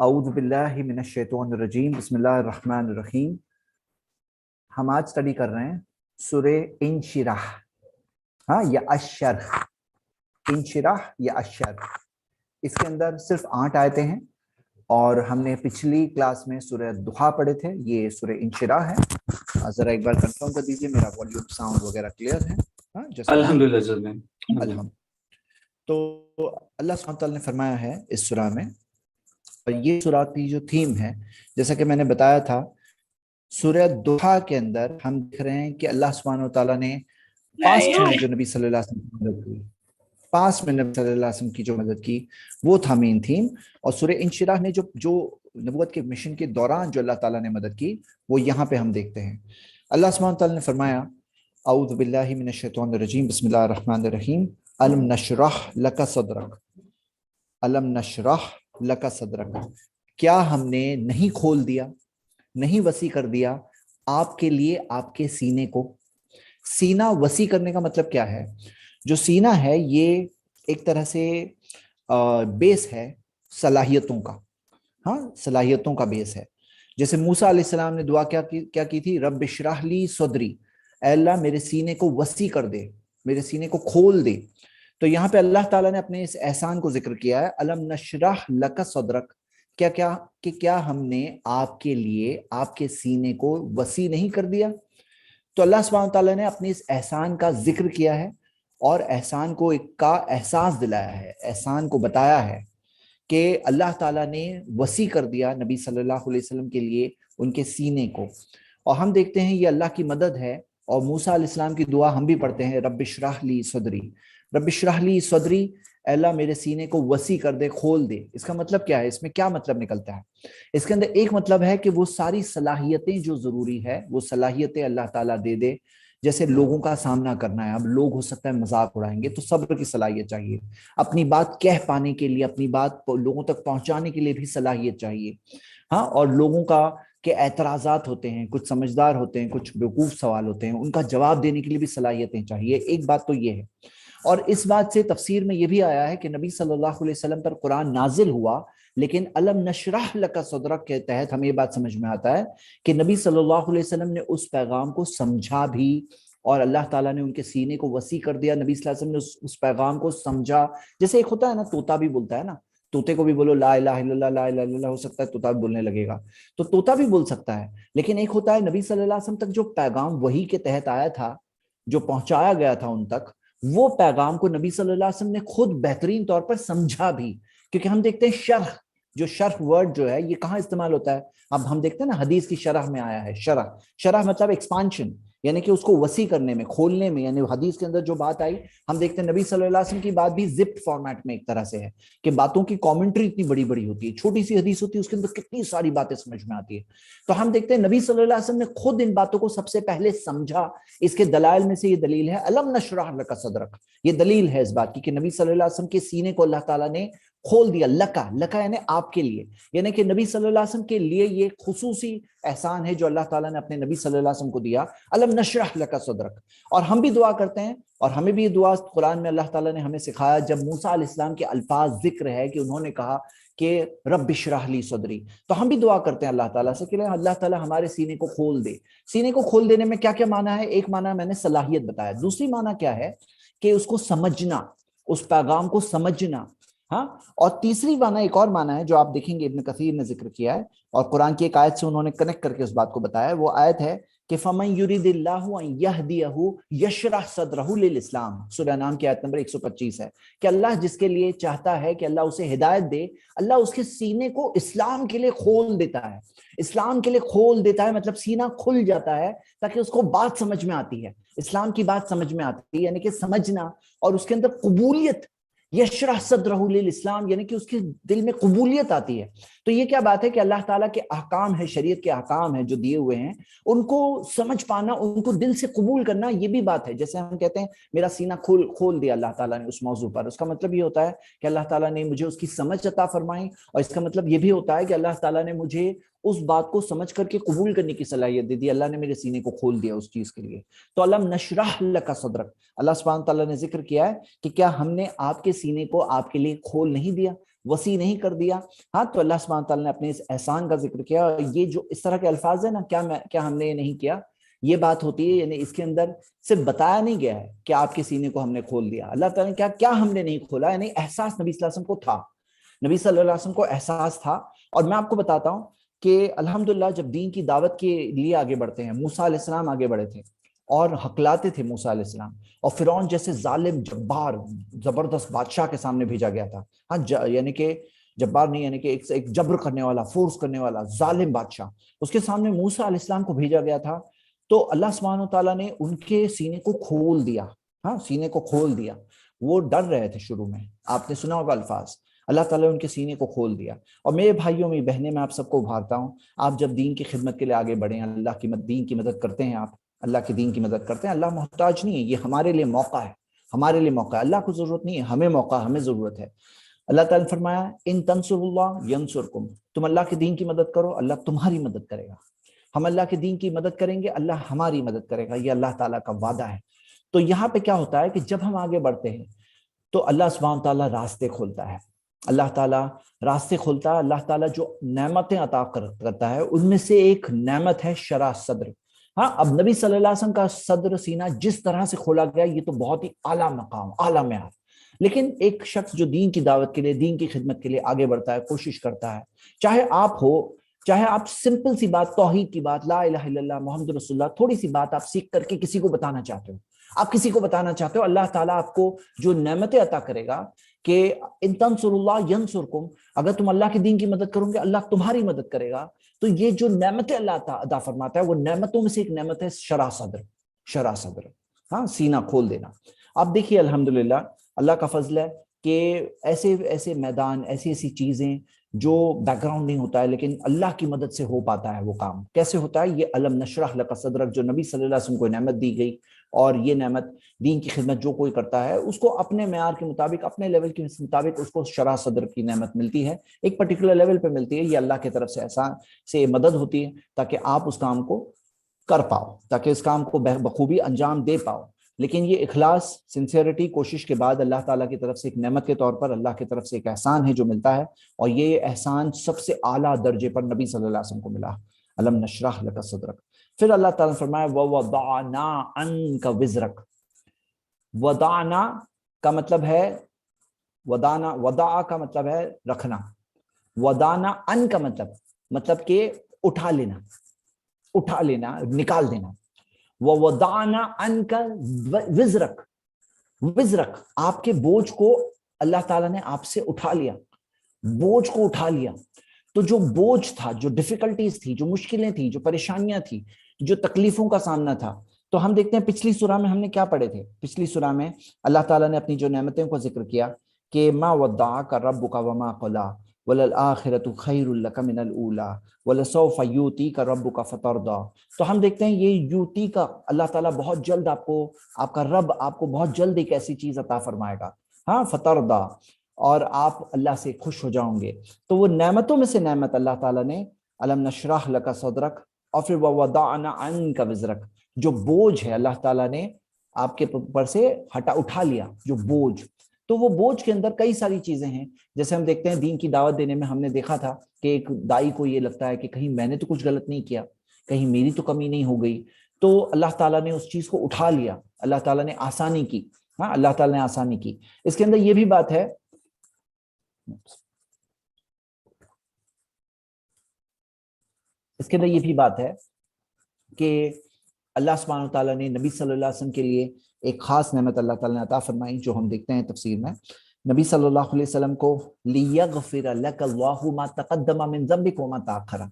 اعوذ باللہ من الشیطان الرجیم بسم اللہ الرحمن الرحیم۔ ہم آج اسٹڈی کر رہے ہیں سورہ انشراح، یا الشرح، انشراح یا الشرح۔ اس کے اندر صرف 8 آیتیں ہیں اور ہم نے پچھلی کلاس میں سورہ دحا پڑھے تھے، یہ سورہ انشراح ہے۔ ذرا ایک بار کنفرم کر دیجیے میرا والیوم ساؤنڈ وغیرہ کلیئر ہے؟ الحمدللہ۔ الحمد۔ تو اللہ سبحانہ تعالیٰ نے فرمایا ہے اس سورہ میں، اور یہ سورہ کی جو تھیم ہے، جیسا کہ میں نے بتایا تھا، سورہ دحا کے اندر ہم دیکھ رہے ہیں کہ اللہ سبحانہ تعالیٰ نے پاسٹ میں جو نبی صلی اللہ علیہ وسلم کی مدد کی، پاسٹ میں نبی صلی اللہ علیہ وسلم کی جو مدد کی وہ تھا مین تھیم۔ اور سورہ انشراح نے جو نبوت کے مشن کے دوران جو اللہ تعالیٰ نے مدد کی وہ یہاں پہ ہم دیکھتے ہیں۔ اللہ سبحانہ تعالیٰ نے فرمایا اعوذ باللہ من الشیطان الرجیم بسم اللہ الرحمن الرحیم، الم نشرح لک صدرک، الم نشرح لک صدرک، کیا ہم نے نہیں کھول دیا، نہیں وسیع کر دیا آپ کے لیے آپ کے سینے کو۔ سینہ وسیع کرنے کا مطلب کیا ہے؟ جو سینہ ہے یہ ایک طرح سے بیس ہے صلاحیتوں کا، صلاحیتوں کا بیس ہے۔ جیسے موسیٰ علیہ السلام نے دعا کیا کی تھی، رب اشرح لی صدری، اے اللہ میرے سینے کو وسیع کر دے، میرے سینے کو کھول دے۔ تو یہاں پہ اللہ تعالیٰ نے اپنے اس احسان کو ذکر کیا ہے، الم نشرح لک صدرک، کیا ہم نے آپ کے لیے آپ کے سینے کو وسیع نہیں کر دیا؟ تو اللہ سبحانہ تعالیٰ نے اپنے اس احسان کا ذکر کیا ہے اور احسان کو کا احساس دلایا ہے، احسان کو بتایا ہے کہ اللہ تعالیٰ نے وسیع کر دیا نبی صلی اللہ علیہ وسلم کے لیے ان کے سینے کو۔ اور ہم دیکھتے ہیں یہ اللہ کی مدد ہے، اور موسیٰ علیہ السلام کی دعا ہم بھی پڑھتے ہیں، رب اشرح لی صدری، رب اشرح لی صدری، اے اللہ میرے سینے کو وسیع کر دے، کھول دے۔ اس کا مطلب کیا ہے؟ اس میں کیا مطلب نکلتا ہے؟ اس کے اندر ایک مطلب ہے کہ وہ ساری صلاحیتیں جو ضروری ہے وہ صلاحیتیں اللہ تعالیٰ دے دے۔ جیسے لوگوں کا سامنا کرنا ہے، اب لوگ ہو سکتا ہے مذاق اڑائیں گے، تو صبر کی صلاحیت چاہیے، اپنی بات کہہ پانے کے لیے، اپنی بات لوگوں تک پہنچانے کے لیے بھی صلاحیت چاہیے۔ اور لوگوں کا کہ اعتراضات ہوتے ہیں، کچھ سمجھدار ہوتے ہیں، کچھ بیوقوف سوال ہوتے ہیں، ان کا جواب دینے کے لیے بھی صلاحیتیں چاہیے۔ ایک بات تو یہ ہے، اور اس بات سے تفسیر میں یہ بھی آیا ہے کہ نبی صلی اللہ علیہ وسلم پر قرآن نازل ہوا، لیکن الم نشرح لک صدرک کے تحت ہمیں یہ بات سمجھ میں آتا ہے کہ نبی صلی اللہ علیہ وسلم نے اس پیغام کو سمجھا بھی، اور اللہ تعالیٰ نے ان کے سینے کو وسیع کر دیا۔ نبی صلی اللہ علیہ وسلم نے اس پیغام کو سمجھا۔ جیسے ایک ہوتا ہے نا، طوطا بھی بولتا ہے نا، طوطے کو بھی بولو لا الہ الا اللہ، لا الہ الا اللہ، ہو سکتا ہے طوطا بھی بولنے لگے گا، تو طوطا بھی بول سکتا ہے۔ لیکن ایک ہوتا ہے نبی صلی اللہ علیہ وسلم تک جو پیغام وحی کے تحت آیا تھا، جو پہنچایا گیا تھا ان تک، وہ پیغام کو نبی صلی اللہ علیہ وسلم نے خود بہترین طور پر سمجھا بھی۔ کیونکہ ہم دیکھتے ہیں شرح، جو شرح ورڈ جو ہے یہ کہاں استعمال ہوتا ہے؟ اب ہم دیکھتے ہیں نا حدیث کی شرح میں آیا ہے، شرح مطلب ایکسپانشن، یعنی کہ اس کو وسیع کرنے میں، کھولنے میں۔ یعنی حدیث کے اندر جو بات آئی، ہم دیکھتے ہیں نبی صلی اللہ علیہ وسلم کی بات بھی زپ فارمیٹ میں ایک طرح سے ہے کہ باتوں کی کامنٹری اتنی بڑی بڑی ہوتی ہے، چھوٹی سی حدیث ہوتی ہے، اس کے اندر کتنی ساری باتیں سمجھ میں آتی ہے۔ تو ہم دیکھتے ہیں نبی صلی اللہ علیہ وسلم نے خود ان باتوں کو سب سے پہلے سمجھا۔ اس کے دلائل میں سے یہ دلیل ہے الم نشرح لک صدرک، یہ دلیل ہے اس بات کی کہ نبی صلی اللہ علیہ وسلم کے سینے کو اللہ تعالیٰ نے کھول دیا۔ لکا یعنی آپ کے لیے، یعنی کہ نبی صلی اللہ علیہ وسلم کے لیے یہ خصوصی احسان ہے جو اللہ تعالیٰ نے اپنے نبی صلی اللہ علیہ وسلم کو دیا، الم نشرح لک صدرک۔ اور ہم بھی دعا کرتے ہیں، اور ہمیں بھی یہ دعا قرآن میں اللہ تعالیٰ نے ہمیں سکھایا، جب موسیٰ علیہ السلام کے الفاظ ذکر ہے کہ انہوں نے کہا کہ رب اشرح لی صدری، تو ہم بھی دعا کرتے ہیں اللہ تعالیٰ سے کہ اللہ تعالیٰ ہمارے سینے کو کھول دے۔ سینے کو کھول دینے میں کیا کیا معنی ہے؟ ایک معنی میں نے صلاحیت بتایا، دوسری معنی کیا ہے کہ اس کو سمجھنا، اس پیغام کو سمجھنا، اور تیسری معنی ایک اور معنی ہے جو آپ دیکھیں گے ابن کثیر نے ذکر کیا ہے، اور قرآن کی ایک آیت سے انہوں نے کنیکٹ کر کے اس بات کو بتایا ہے۔ وہ آیت ہے کہ فَمَن يُرِدِ اللَّهُ أَن يَهْدِيَهُ يَشْرَحْ صَدْرَهُ لِلْإِسْلَامِ، سورہ انعام کی آیت نمبر 125 ہے کہ اللہ جس کے لیے چاہتا ہے کہ اللہ اسے ہدایت دے، اللہ اس کے سینے کو اسلام کے لیے کھول دیتا ہے۔ اسلام کے لیے کھول دیتا ہے مطلب سینہ کھل جاتا ہے تاکہ اس کو بات سمجھ میں آتی ہے، اسلام کی بات سمجھ میں آتی ہے، یعنی کہ سمجھنا، اور اس کے اندر قبولیت، یشرح صدرہ للاسلام، یعنی کہ اس کے دل میں قبولیت آتی ہے۔ تو یہ کیا بات ہے کہ اللہ تعالیٰ کے احکام ہے، شریعت کے احکام ہیں جو دیے ہوئے ہیں، ان کو سمجھ پانا، ان کو دل سے قبول کرنا، یہ بھی بات ہے۔ جیسے ہم کہتے ہیں میرا سینہ کھول دیا اللہ تعالیٰ نے اس موضوع پر، اس کا مطلب یہ ہوتا ہے کہ اللہ تعالیٰ نے مجھے اس کی سمجھ عطا فرمائی، اور اس کا مطلب یہ بھی ہوتا ہے کہ اللہ تعالیٰ نے مجھے اس بات کو سمجھ کر کے قبول کرنے کی صلاحیت دے دی، اللہ نے میرے سینے کو کھول دیا اس چیز کے لیے۔ تو الم نشرح لک صدرک، اللہ سبحانہ تعالیٰ نے ذکر کیا ہے کہ کیا ہم نے آپ کے سینے کو آپ کے لیے کھول نہیں دیا؟ وسیع نہیں کر دیا. ہاں تو اللہ سبحانہ تعالیٰ نے اپنے اس احسان کا ذکر کیا. یہ جو اس طرح کے الفاظ ہیں نا, کیا ہم نے یہ نہیں کیا, یہ بات ہوتی ہے. یعنی اس کے اندر صرف بتایا نہیں گیا ہے کہ آپ کے سینے کو ہم نے کھول دیا. اللہ تعالیٰ نے کیا ہم نے نہیں کھولا, یعنی احساس نبی صلی اللہ علیہ وسلم کو تھا. نبی صلی اللہ علیہ وسلم کو احساس تھا. اور میں آپ کو بتاتا ہوں کہ الحمدللہ جب دین کی دعوت کے لیے آگے بڑھتے ہیں, موسیٰ علیہ السلام آگے بڑھے تھے اور ہکلاتے تھے موسیٰ علیہ السلام, اور فرعون جیسے ظالم جبار زبردست بادشاہ کے سامنے بھیجا گیا تھا. ہاں یعنی کہ جبار نہیں, یعنی کہ ایک جبر کرنے والا, فورس کرنے والا ظالم بادشاہ, اس کے سامنے موسیٰ علیہ السلام کو بھیجا گیا تھا. تو اللہ سبحانہ تعالیٰ نے ان کے سینے کو کھول دیا. ہاں سینے کو کھول دیا. وہ ڈر رہے تھے شروع میں, آپ نے سنا ہوگا الفاظ, اللہ تعالیٰ نے ان کے سینے کو کھول دیا. اور میرے بھائیوں میری بہنیں, میں آپ سب کو ابھارتا ہوں, آپ جب دین کی خدمت کے لیے آگے بڑھیں, اللہ کی دین کی مدد کرتے ہیں, آپ اللہ کے دین کی مدد کرتے ہیں. اللہ محتاج نہیں ہے, یہ ہمارے لیے موقع ہے, ہمارے لیے موقع ہے. اللہ کو ضرورت نہیں ہے, ہمیں موقع, ہمیں ضرورت ہے. اللہ تعالیٰ نے فرمایا ان تنصروا اللہ ینصرکم, تم اللہ کے دین کی مدد کرو, اللہ تمہاری مدد کرے گا. ہم اللہ کے دین کی مدد کریں گے, اللہ ہماری مدد کرے گا. یہ اللہ تعالیٰ کا وعدہ ہے. تو یہاں پہ کیا ہوتا ہے کہ جب ہم آگے بڑھتے ہیں تو اللہ سبحانہ تعالیٰ راستے کھولتا ہے. اللہ تعالیٰ راستے کھولتا ہے. اللہ تعالیٰ جو نعمتیں عطا کرتا ہے ان میں سے ایک نعمت ہے شرح صدر. ہاں اب نبی صلی اللہ علیہ وسلم کا صدر سینہ جس طرح سے کھولا گیا, یہ تو بہت ہی اعلیٰ مقام, اعلیٰ معیار. لیکن ایک شخص جو دین کی دعوت کے لیے, دین کی خدمت کے لیے آگے بڑھتا ہے, کوشش کرتا ہے, چاہے آپ ہو, چاہے آپ سمپل سی بات, توحید کی بات, لا الہ الا اللہ محمد رسول اللہ, تھوڑی سی بات آپ سیکھ کر کے کسی کو بتانا چاہتے ہو, آپ کسی کو بتانا چاہتے ہو, اللہ تعالیٰ آپ کو جو نعمتیں عطا کرے گا کہ ان تنصروا اللہ ینصرکم, اگر تم اللہ کے دین کی مدد کرو گے اللہ تمہاری مدد کرے گا. تو یہ جو نعمتیں اللہ عطا فرماتا ہے, وہ نعمتوں میں سے ایک نعمت ہے شرح صدر. شرح صدر, ہاں سینہ کھول دینا. آپ دیکھیے الحمدللہ اللہ کا فضل ہے کہ ایسے میدان, ایسی چیزیں جو بیک گراؤنڈ نہیں ہوتا ہے, لیکن اللہ کی مدد سے ہو پاتا ہے وہ کام. کیسے ہوتا ہے یہ علم نشرح لک صدرک, جو نبی صلی اللہ علیہ وسلم کو نعمت دی گئی, اور یہ نعمت دین کی خدمت جو کوئی کرتا ہے اس کو اپنے معیار کے مطابق, اپنے لیول کے مطابق اس کو شرح صدر کی نعمت ملتی ہے, ایک پرٹیکولر لیول پہ ملتی ہے. یہ اللہ کی طرف سے احسان سے مدد ہوتی ہے تاکہ آپ اس کام کو کر پاؤ, تاکہ اس کام کو بخوبی انجام دے پاؤ. لیکن یہ اخلاص, سنسیئرٹی, کوشش کے بعد اللہ تعالیٰ کی طرف سے ایک نعمت کے طور پر, اللہ کی طرف سے ایک احسان ہے جو ملتا ہے. اور یہ احسان سب سے اعلیٰ درجے پر نبی صلی اللہ علیہ وسلم کو ملا, علم نشرح لک صدرک. پھر اللہ تعالیٰ نے فرمایا وَوَضَعْنَا عَنْكَ وِزْرَكَ. وَضَعْنَا کا مطلب ہے, وَضَعَ کا مطلب ہے رکھنا, وَضَعْنَا عَنْ کا مطلب کہ اٹھا لینا, نکال دینا. وَوَضَعْنَا عَنْكَ وِزْرَكَ, وزرک آپ کے بوجھ کو اللہ تعالیٰ نے آپ سے اٹھا لیا, بوجھ کو اٹھا لیا. تو جو بوجھ تھا, جو ڈیفیکلٹیز تھی, جو مشکلیں تھی, جو پریشانیاں تھی, جو تکلیفوں کا سامنا تھا, تو ہم دیکھتے ہیں پچھلی سورہ میں ہم نے کیا پڑھے تھے. پچھلی سورہ میں اللہ تعالیٰ نے اپنی جو نعمتوں کو ذکر کیا کہ ما ودعک ربک وما قلی وللآخرۃ خیر لک من الاولی ولسوف یؤتیک ربک فترضی. تو ہم دیکھتے ہیں یہ یوتی کا, اللہ تعالیٰ بہت جلد آپ کا رب آپ کو بہت جلد ایک ایسی چیز عطا فرمائے گا, ہاں فترضی, اور آپ اللہ سے خوش ہو جاؤں گے. تو وہ نعمتوں میں سے نعمت اللہ تعالیٰ نے علم نشرح لک صدرک, اور پھر وَوَضَعْنَا عَنْكَ وِزْرَكَ, جو بوجھ ہے اللہ تعالیٰ نے آپ کے اوپر سے اٹھا لیا, جو بوجھ. تو وہ بوجھ کے اندر کئی ساری چیزیں ہیں. جیسے ہم دیکھتے ہیں دین کی دعوت دینے میں ہم نے دیکھا تھا کہ ایک دائی کو یہ لگتا ہے کہ کہیں میں نے تو کچھ غلط نہیں کیا, کہیں میری تو کمی نہیں ہو گئی. تو اللہ تعالیٰ نے اس چیز کو اٹھا لیا, اللہ تعالیٰ نے آسانی کی. ہاں اللہ تعالیٰ نے آسانی کی. اس کے اندر یہ بھی بات ہے, کہ اللہ سبحانہ تعالیٰ نے نبی صلی اللہ علیہ وسلم کے لیے ایک خاص نعمت اللہ تعالیٰ نے عطا فرمائی, جو ہم دیکھتے ہیں تفسیر میں. نبی صلی اللہ علیہ وسلم کو لِيَغْفِرَ لَكَ اللَّهُ مَا تَقَدَّمَ مِن ذَنبِكَ وَمَا تَأَخَّرَ,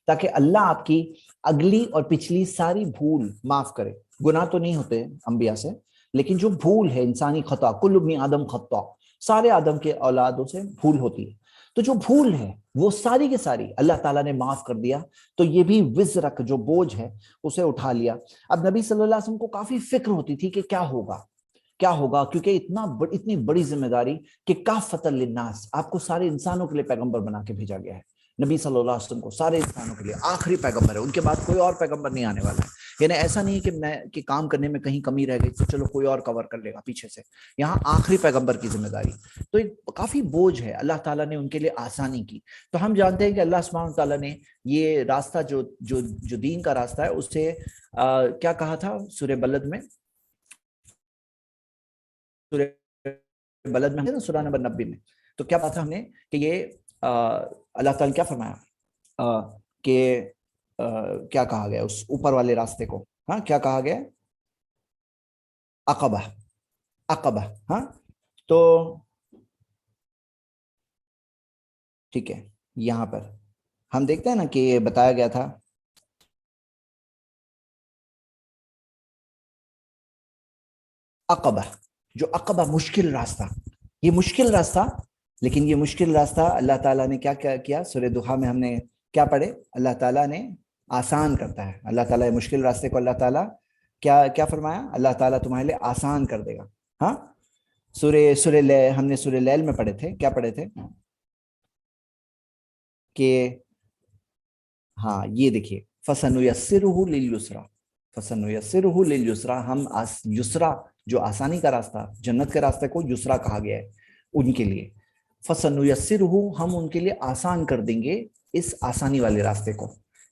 تاکہ اللہ آپ کی اگلی اور پچھلی ساری بھول معاف کرے. گناہ تو نہیں ہوتے انبیاء سے, لیکن جو بھول ہے انسانی خطا, کل ابن آدم خطا, سارے آدم کے اولادوں سے بھول ہوتی ہے. تو جو بھول ہے وہ ساری کی ساری اللہ تعالیٰ نے معاف کر دیا. تو یہ بھی وزرک, جو بوجھ ہے اسے اٹھا لیا. اب نبی صلی اللہ علیہ وسلم کو کافی فکر ہوتی تھی کہ کیا ہوگا, کیونکہ اتنی بڑی ذمہ داری کہ کافۃ للناس, آپ کو سارے انسانوں کے لیے پیغمبر بنا کے بھیجا گیا ہے. نبی صلی اللہ علیہ وسلم کو سارے انسانوں کے لیے آخری پیغمبر ہے, ان کے بعد کوئی اور پیغمبر نہیں آنے والا ہے. یعنی ایسا نہیں کہ میں کہ کام کرنے میں کہیں کمی رہ گئی تو چلو کوئی اور کور کر لے گا پیچھے سے, یہاں آخری پیغمبر کی ذمہ داری. تو ایک کافی بوجھ ہے, اللہ تعالیٰ نے ان کے لیے آسانی کی. تو ہم جانتے ہیں کہ اللہ سبحانہ تعالیٰ نے یہ راستہ جو دین کا راستہ ہے اس سے کیا کہا تھا سورہ بلد میں, سورہ بلد میں سورہ نمبر 90 میں, تو کیا بات ہے ہم نے کہ یہ اللہ تعالیٰ کیا فرمایا کہ کیا کہا گیا اس اوپر والے راستے کو, ہاں کیا کہا گیا, عقبہ, عقبہ. ہاں تو ٹھیک ہے, یہاں پر ہم دیکھتے ہیں نا کہ یہ بتایا گیا تھا عقبہ, جو عقبہ مشکل راستہ, یہ مشکل راستہ, لیکن یہ مشکل راستہ اللہ تعالیٰ نے کیا کیا سورہ دحا میں ہم نے کیا پڑھے, اللہ تعالیٰ نے آسان کرتا ہے. اللہ تعالیٰ مشکل راستے کو اللہ تعالیٰ کیا فرمایا, اللہ تعالیٰ تمہارے لیے آسان کر دے گا. ہاں ہم نے سورہ لیل میں پڑھے تھے, کیا پڑھے تھے کہ ہاں یہ دیکھیے فَسَنُيَسِّرُهُ لِلْيُسْرَى, فَسَنُيَسِّرُهُ لِلْيُسْرَى, ہم یسرا جو آسانی کا راستہ, جنت کے راستے کو یسرا کہا گیا ہے ان کے لیے. فَسَنُيَسِّرُهُ, ہم ان کے لیے آسان کر دیں گے اس آسانی والے راستے کو,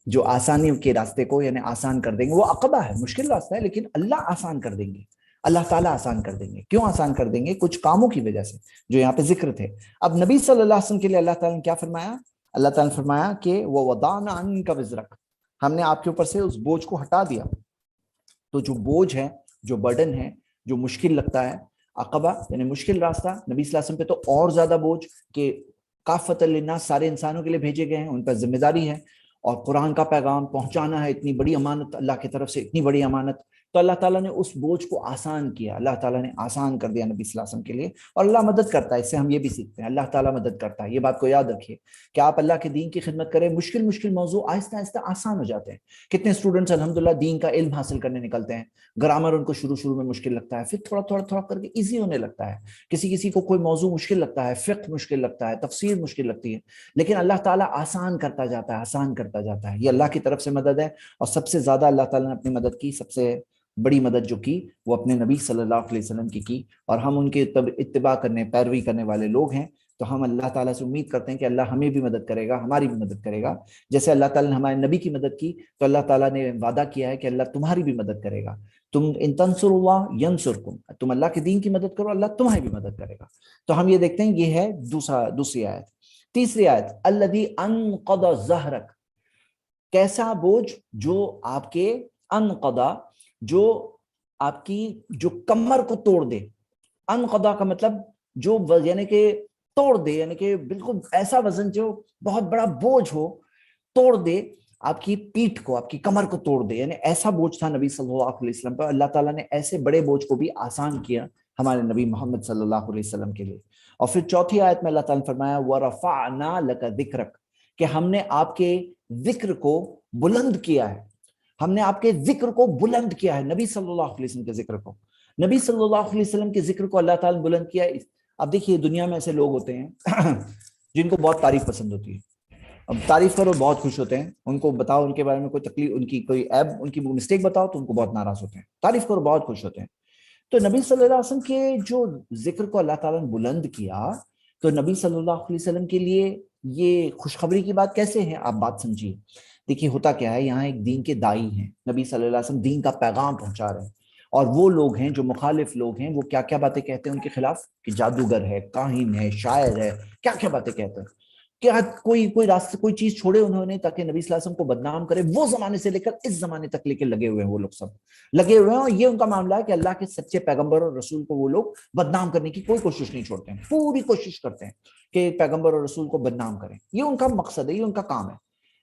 جو آسانی کے راستے کو یعنی آسان کر دیں گے. وہ عقبہ ہے, مشکل راستہ ہے, لیکن اللہ آسان کر دیں گے, اللہ تعالیٰ آسان کر دیں گے. کیوں آسان کر دیں گے؟ کچھ کاموں کی وجہ سے جو یہاں پہ ذکر تھے. اب نبی صلی اللہ علیہ وسلم کے لیے اللہ تعالیٰ نے کیا فرمایا, اللہ تعالیٰ نے فرمایا کہ وَوَضَعْنَا عَنْكَ وِزْرَكَ, ہم نے آپ کے اوپر سے اس بوجھ کو ہٹا دیا. تو جو بوجھ ہے, جو برڈن ہے, جو مشکل لگتا ہے, عقبہ یعنی مشکل راستہ, نبی صلی اللہ علیہ وسلم پہ تو اور زیادہ بوجھ کہ کافۃ للناس, سارے انسانوں کے لیے بھیجے گئے ہیں, ان پر ذمہ داری ہے, اور قرآن کا پیغام پہنچانا ہے, اتنی بڑی امانت اللہ کی طرف سے, اتنی بڑی امانت. تو اللہ تعالیٰ نے اس بوجھ کو آسان کیا, اللہ تعالیٰ نے آسان کر دیا نبی صلی اللہ علیہ وسلم کے لیے. اور اللہ مدد کرتا ہے, اس سے ہم یہ بھی سیکھتے ہیں, اللہ تعالیٰ مدد کرتا ہے. یہ بات کو یاد رکھیے کہ آپ اللہ کے دین کی خدمت کریں, مشکل موضوع آہستہ آہستہ آسان ہو جاتے ہیں. کتنے اسٹوڈنٹس الحمدللہ دین کا علم حاصل کرنے نکلتے ہیں, گرامر ان کو شروع میں مشکل لگتا ہے, پھر تھوڑا کر کے ایزی ہونے لگتا ہے. کسی کو کوئی موضوع مشکل لگتا ہے, فقہ مشکل لگتا ہے, تفسیر مشکل لگتی ہے, لیکن اللہ تعالیٰ آسان کرتا جاتا ہے, آسان کرتا جاتا ہے. یہ اللہ کی طرف سے مدد ہے, اور سب سے زیادہ اللہ تعالیٰ نے اپنی مدد کی, سب سے بڑی مدد جو کی وہ اپنے نبی صلی اللہ علیہ وسلم کی. اور ہم ان کے اتباع کرنے, پیروی کرنے والے لوگ ہیں, تو ہم اللہ تعالیٰ سے امید کرتے ہیں کہ اللہ ہمیں بھی مدد کرے گا, ہماری بھی مدد کرے گا. جیسے اللہ تعالیٰ نے ہمارے نبی کی مدد کی, تو اللہ تعالیٰ نے وعدہ کیا ہے کہ اللہ تمہاری بھی مدد کرے گا. تم ان تنصروا اللہ ینصرکم, تم اللہ کے دین کی مدد کرو, اللہ تمہاری بھی مدد کرے گا. تو ہم یہ دیکھتے ہیں, یہ ہے دوسری آیت. تیسری آیت, الذی انقض ظہرک, کیسا بوجھ جو آپ کے انقضا, جو آپ کی جو کمر کو توڑ دے. انقضا کا مطلب جو یعنی کہ توڑ دے, یعنی کہ بالکل ایسا وزن جو بہت بڑا بوجھ ہو, توڑ دے آپ کی پیٹھ کو, آپ کی کمر کو توڑ دے. یعنی ایسا بوجھ تھا نبی صلی اللہ علیہ وسلم پر. اللہ تعالیٰ نے ایسے بڑے بوجھ کو بھی آسان کیا ہمارے نبی محمد صلی اللہ علیہ وسلم کے لیے. اور پھر چوتھی آیت میں اللہ تعالیٰ نے فرمایا وَرَفَعْنَا لَكَ ذِكْرَكَ, کہ ہم نے آپ کے ذکر کو بلند کیا ہے, ہم نے آپ کے ذکر کو بلند کیا ہے, نبی صلی اللہ علیہ وسلم کے ذکر کو, نبی صلی اللہ علیہ وسلم کے ذکر کو اللہ تعالیٰ نے بلند کیا ہے. اب دیکھیے دنیا میں ایسے لوگ ہوتے ہیں جن کو بہت تعریف پسند ہوتی ہے. اب تعریف کرو بہت خوش ہوتے ہیں, ان کو بتاؤ ان کے بارے میں کوئی تکلیف, ان کی کوئی عیب, ان کی مسٹیک بتاؤ تو ان کو بہت ناراض ہوتے ہیں. تعریف کرو بہت خوش ہوتے ہیں. تو نبی صلی اللہ علیہ وسلم کے جو ذکر کو اللہ تعالیٰ نے بلند کیا, تو نبی صلی اللہ علیہ وسلم کے لیے یہ خوشخبری کی بات کیسے ہے, آپ بات سمجھیے. دیکھیے ہوتا کیا ہے, یہاں ایک دین کے دائی ہیں, نبی صلی اللہ علیہ وسلم دین کا پیغام پہنچا رہے ہیں, اور وہ لوگ ہیں جو مخالف لوگ ہیں, وہ کیا کیا باتیں کہتے ہیں ان کے خلاف, کہ جادوگر ہے, کاہن ہے, شاعر ہے, کیا کیا باتیں کہتے ہیں. کیا کوئی راستہ, کوئی چیز چھوڑے انہوں نے تاکہ نبی صلی اللہ علیہ وسلم کو بدنام کرے. وہ زمانے سے لے کر اس زمانے تک لے کے لگے ہوئے ہیں, وہ لوگ سب لگے ہوئے ہیں, اور یہ ان کا معاملہ ہے کہ اللہ کے سچے پیغمبر اور رسول کو وہ لوگ بدنام کرنے کی کوئی کوشش نہیں چھوڑتے ہیں, پوری کوشش کرتے ہیں کہ پیغمبر اور رسول کو بدنام کریں. یہ ان کا مقصد ہے, یہ ان کا کام ہے.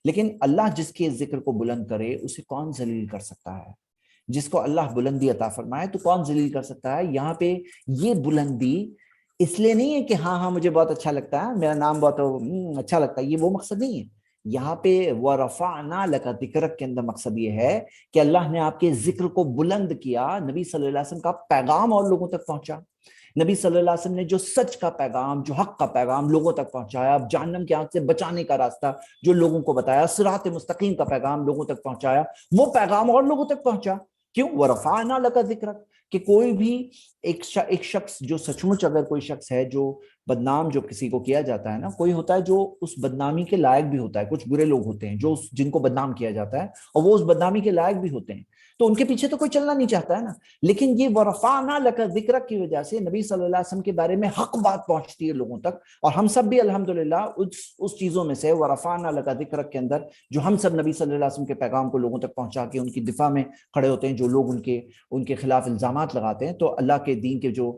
لیکن اللہ جس کے ذکر کو بلند کرے اسے کون ذلیل کر سکتا ہے؟ جس کو اللہ بلندی عطا فرمائے تو کون ذلیل کر سکتا ہے؟ یہاں پہ یہ بلندی اس لیے نہیں ہے کہ ہاں مجھے بہت اچھا لگتا ہے, میرا نام بہت اچھا لگتا ہے, یہ وہ مقصد نہیں ہے. یہاں پہ وَرَفَعْنَا لَكَ ذِكْرَكَ کے اندر مقصد یہ ہے کہ اللہ نے آپ کے ذکر کو بلند کیا, نبی صلی اللہ علیہ وسلم کا پیغام اور لوگوں تک پہنچا. نبی صلی اللہ علیہ وسلم نے جو سچ کا پیغام، جو حق کا پیغام لوگوں تک پہنچایا، جہنم کی آنکھ سے بچانے کا راستہ جو لوگوں کو بتایا، صراط مستقیم کا پیغام لوگوں تک پہنچایا، وہ پیغام اور لوگوں تک پہنچا. کیوں؟ وَرَفَعْنَا لَكَ ذِكْرَكَ. کہ کوئی بھی ایک شخص جو سچ مچ اگر کوئی شخص ہے جو بدنام جو کسی کو کیا جاتا ہے نا، کوئی ہوتا ہے جو اس بدنامی کے لائق بھی ہوتا ہے. کچھ برے لوگ ہوتے ہیں جو جن کو بدنام کیا جاتا ہے اور وہ اس بدنامی کے لائق بھی ہوتے ہیں، تو ان کے پیچھے تو کوئی چلنا نہیں چاہتا ہے نا. لیکن یہ وَرَفَعْنَا لَكَ ذِكْرَكَ کی وجہ سے نبی صلی اللہ علیہ وسلم کے بارے میں حق بات پہنچتی ہے لوگوں تک. اور ہم سب بھی الحمدللہ اس چیزوں میں سے وَرَفَعْنَا لَكَ ذِكْرَكَ کے اندر جو ہم سب نبی صلی اللہ علیہ وسلم کے پیغام کو لوگوں تک پہنچا کے ان کی دفاع میں کھڑے ہوتے ہیں. جو لوگ ان کے خلاف الزامات لگاتے ہیں، تو اللہ کے دین کے جو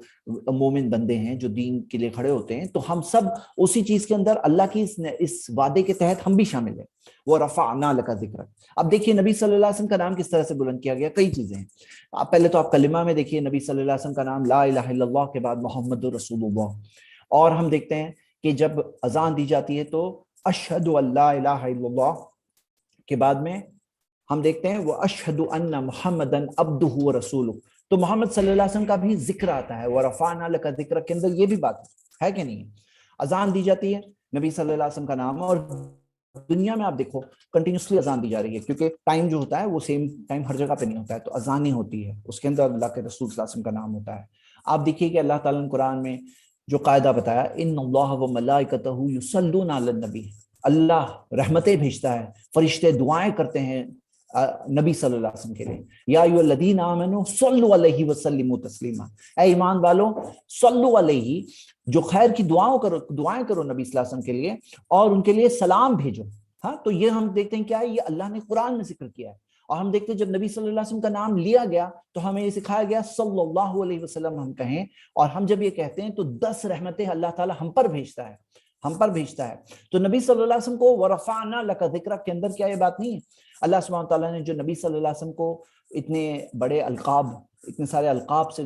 مومن بندے ہیں جو دین کے لیے کھڑے ہوتے ہیں، تو ہم سب اسی چیز کے اندر اللہ کی اس وعدے کے تحت ہم بھی شامل ہیں. وَرَفَعْنَا لَكَ ذِكْرَكَ. اب دیکھیے نبی صلی اللہ علیہ وسلم کا نام کس طرح سے بلند کیا گیا. کئی چیزیں ہیں. پہلے تو آپ کلمہ میں دیکھیے نبی صلی اللہ علیہ وسلم کا نام لا الہ الا اللہ کے بعد محمد رسول اللہ. اور ہم دیکھتے ہیں کہ جب اذان دی جاتی ہے تو اشہد ان لا الہ الا اللہ کے بعد میں ہم دیکھتے ہیں وہ اشہد ان محمدن عبدہ ورسولہ. تو محمد صلی اللہ علیہ وسلم کا بھی ذکر آتا ہے وَرَفَعْنَا لَكَ ذِكْرَكَ کے اندر. یہ بھی بات ہے کہ نہیں؟ اذان دی جاتی ہے نبی صلی اللہ علیہ وسلم کا نام، اور دنیا میں آپ دیکھو کنٹینیوسلی اذان دی جا رہی ہے، کیونکہ ٹائم جو ہوتا ہے وہ سیم ٹائم ہر جگہ پہ نہیں ہوتا ہے، تو اذان ہی ہوتی ہے، اس کے اندر اللہ کے رسول صلی اللہ علیہ وسلم کا نام ہوتا ہے. آپ دیکھیے کہ اللہ تعالیٰ نے قرآن میں جو قاعدہ بتایا ان اللہ وملائکتہ یصلون علی النبی، اللہ رحمتیں بھیجتا ہے، فرشتے دعائیں کرتے ہیں نبی صلی اللہ علیہ وسلم کے لیے. یا ایھا الذین آمنوا صلوا علیہ وسلموا تسلیما. اے ایمان والو صلو علیہ، جو خیر کی دعائیں کرو نبی صلی اللہ علیہ وسلم کے لیے اور ان کے لیے سلام بھیجو. ہاں، تو یہ ہم دیکھتے ہیں کیا ہے، یہ اللہ نے قرآن میں ذکر کیا ہے. اور ہم دیکھتے ہیں جب نبی صلی اللہ علیہ وسلم کا نام لیا گیا تو ہمیں یہ سکھایا گیا صلی اللہ علیہ وسلم ہم کہیں. اور ہم جب یہ کہتے ہیں تو 10 رحمتیں اللہ تعالیٰ ہم پر بھیجتا ہے. تو نبی صلی اللہ علیہ وسلم کو وَرَفَعْنَا لَكَ ذِكْرَكَ کے اندر کیا یہ بات نہیں ہے؟ اللہ سبحانہ وتعالیٰ نے جو نبی صلی اللہ علیہ وسلم کو اتنے بڑے القاب، اتنے سارے القاب سے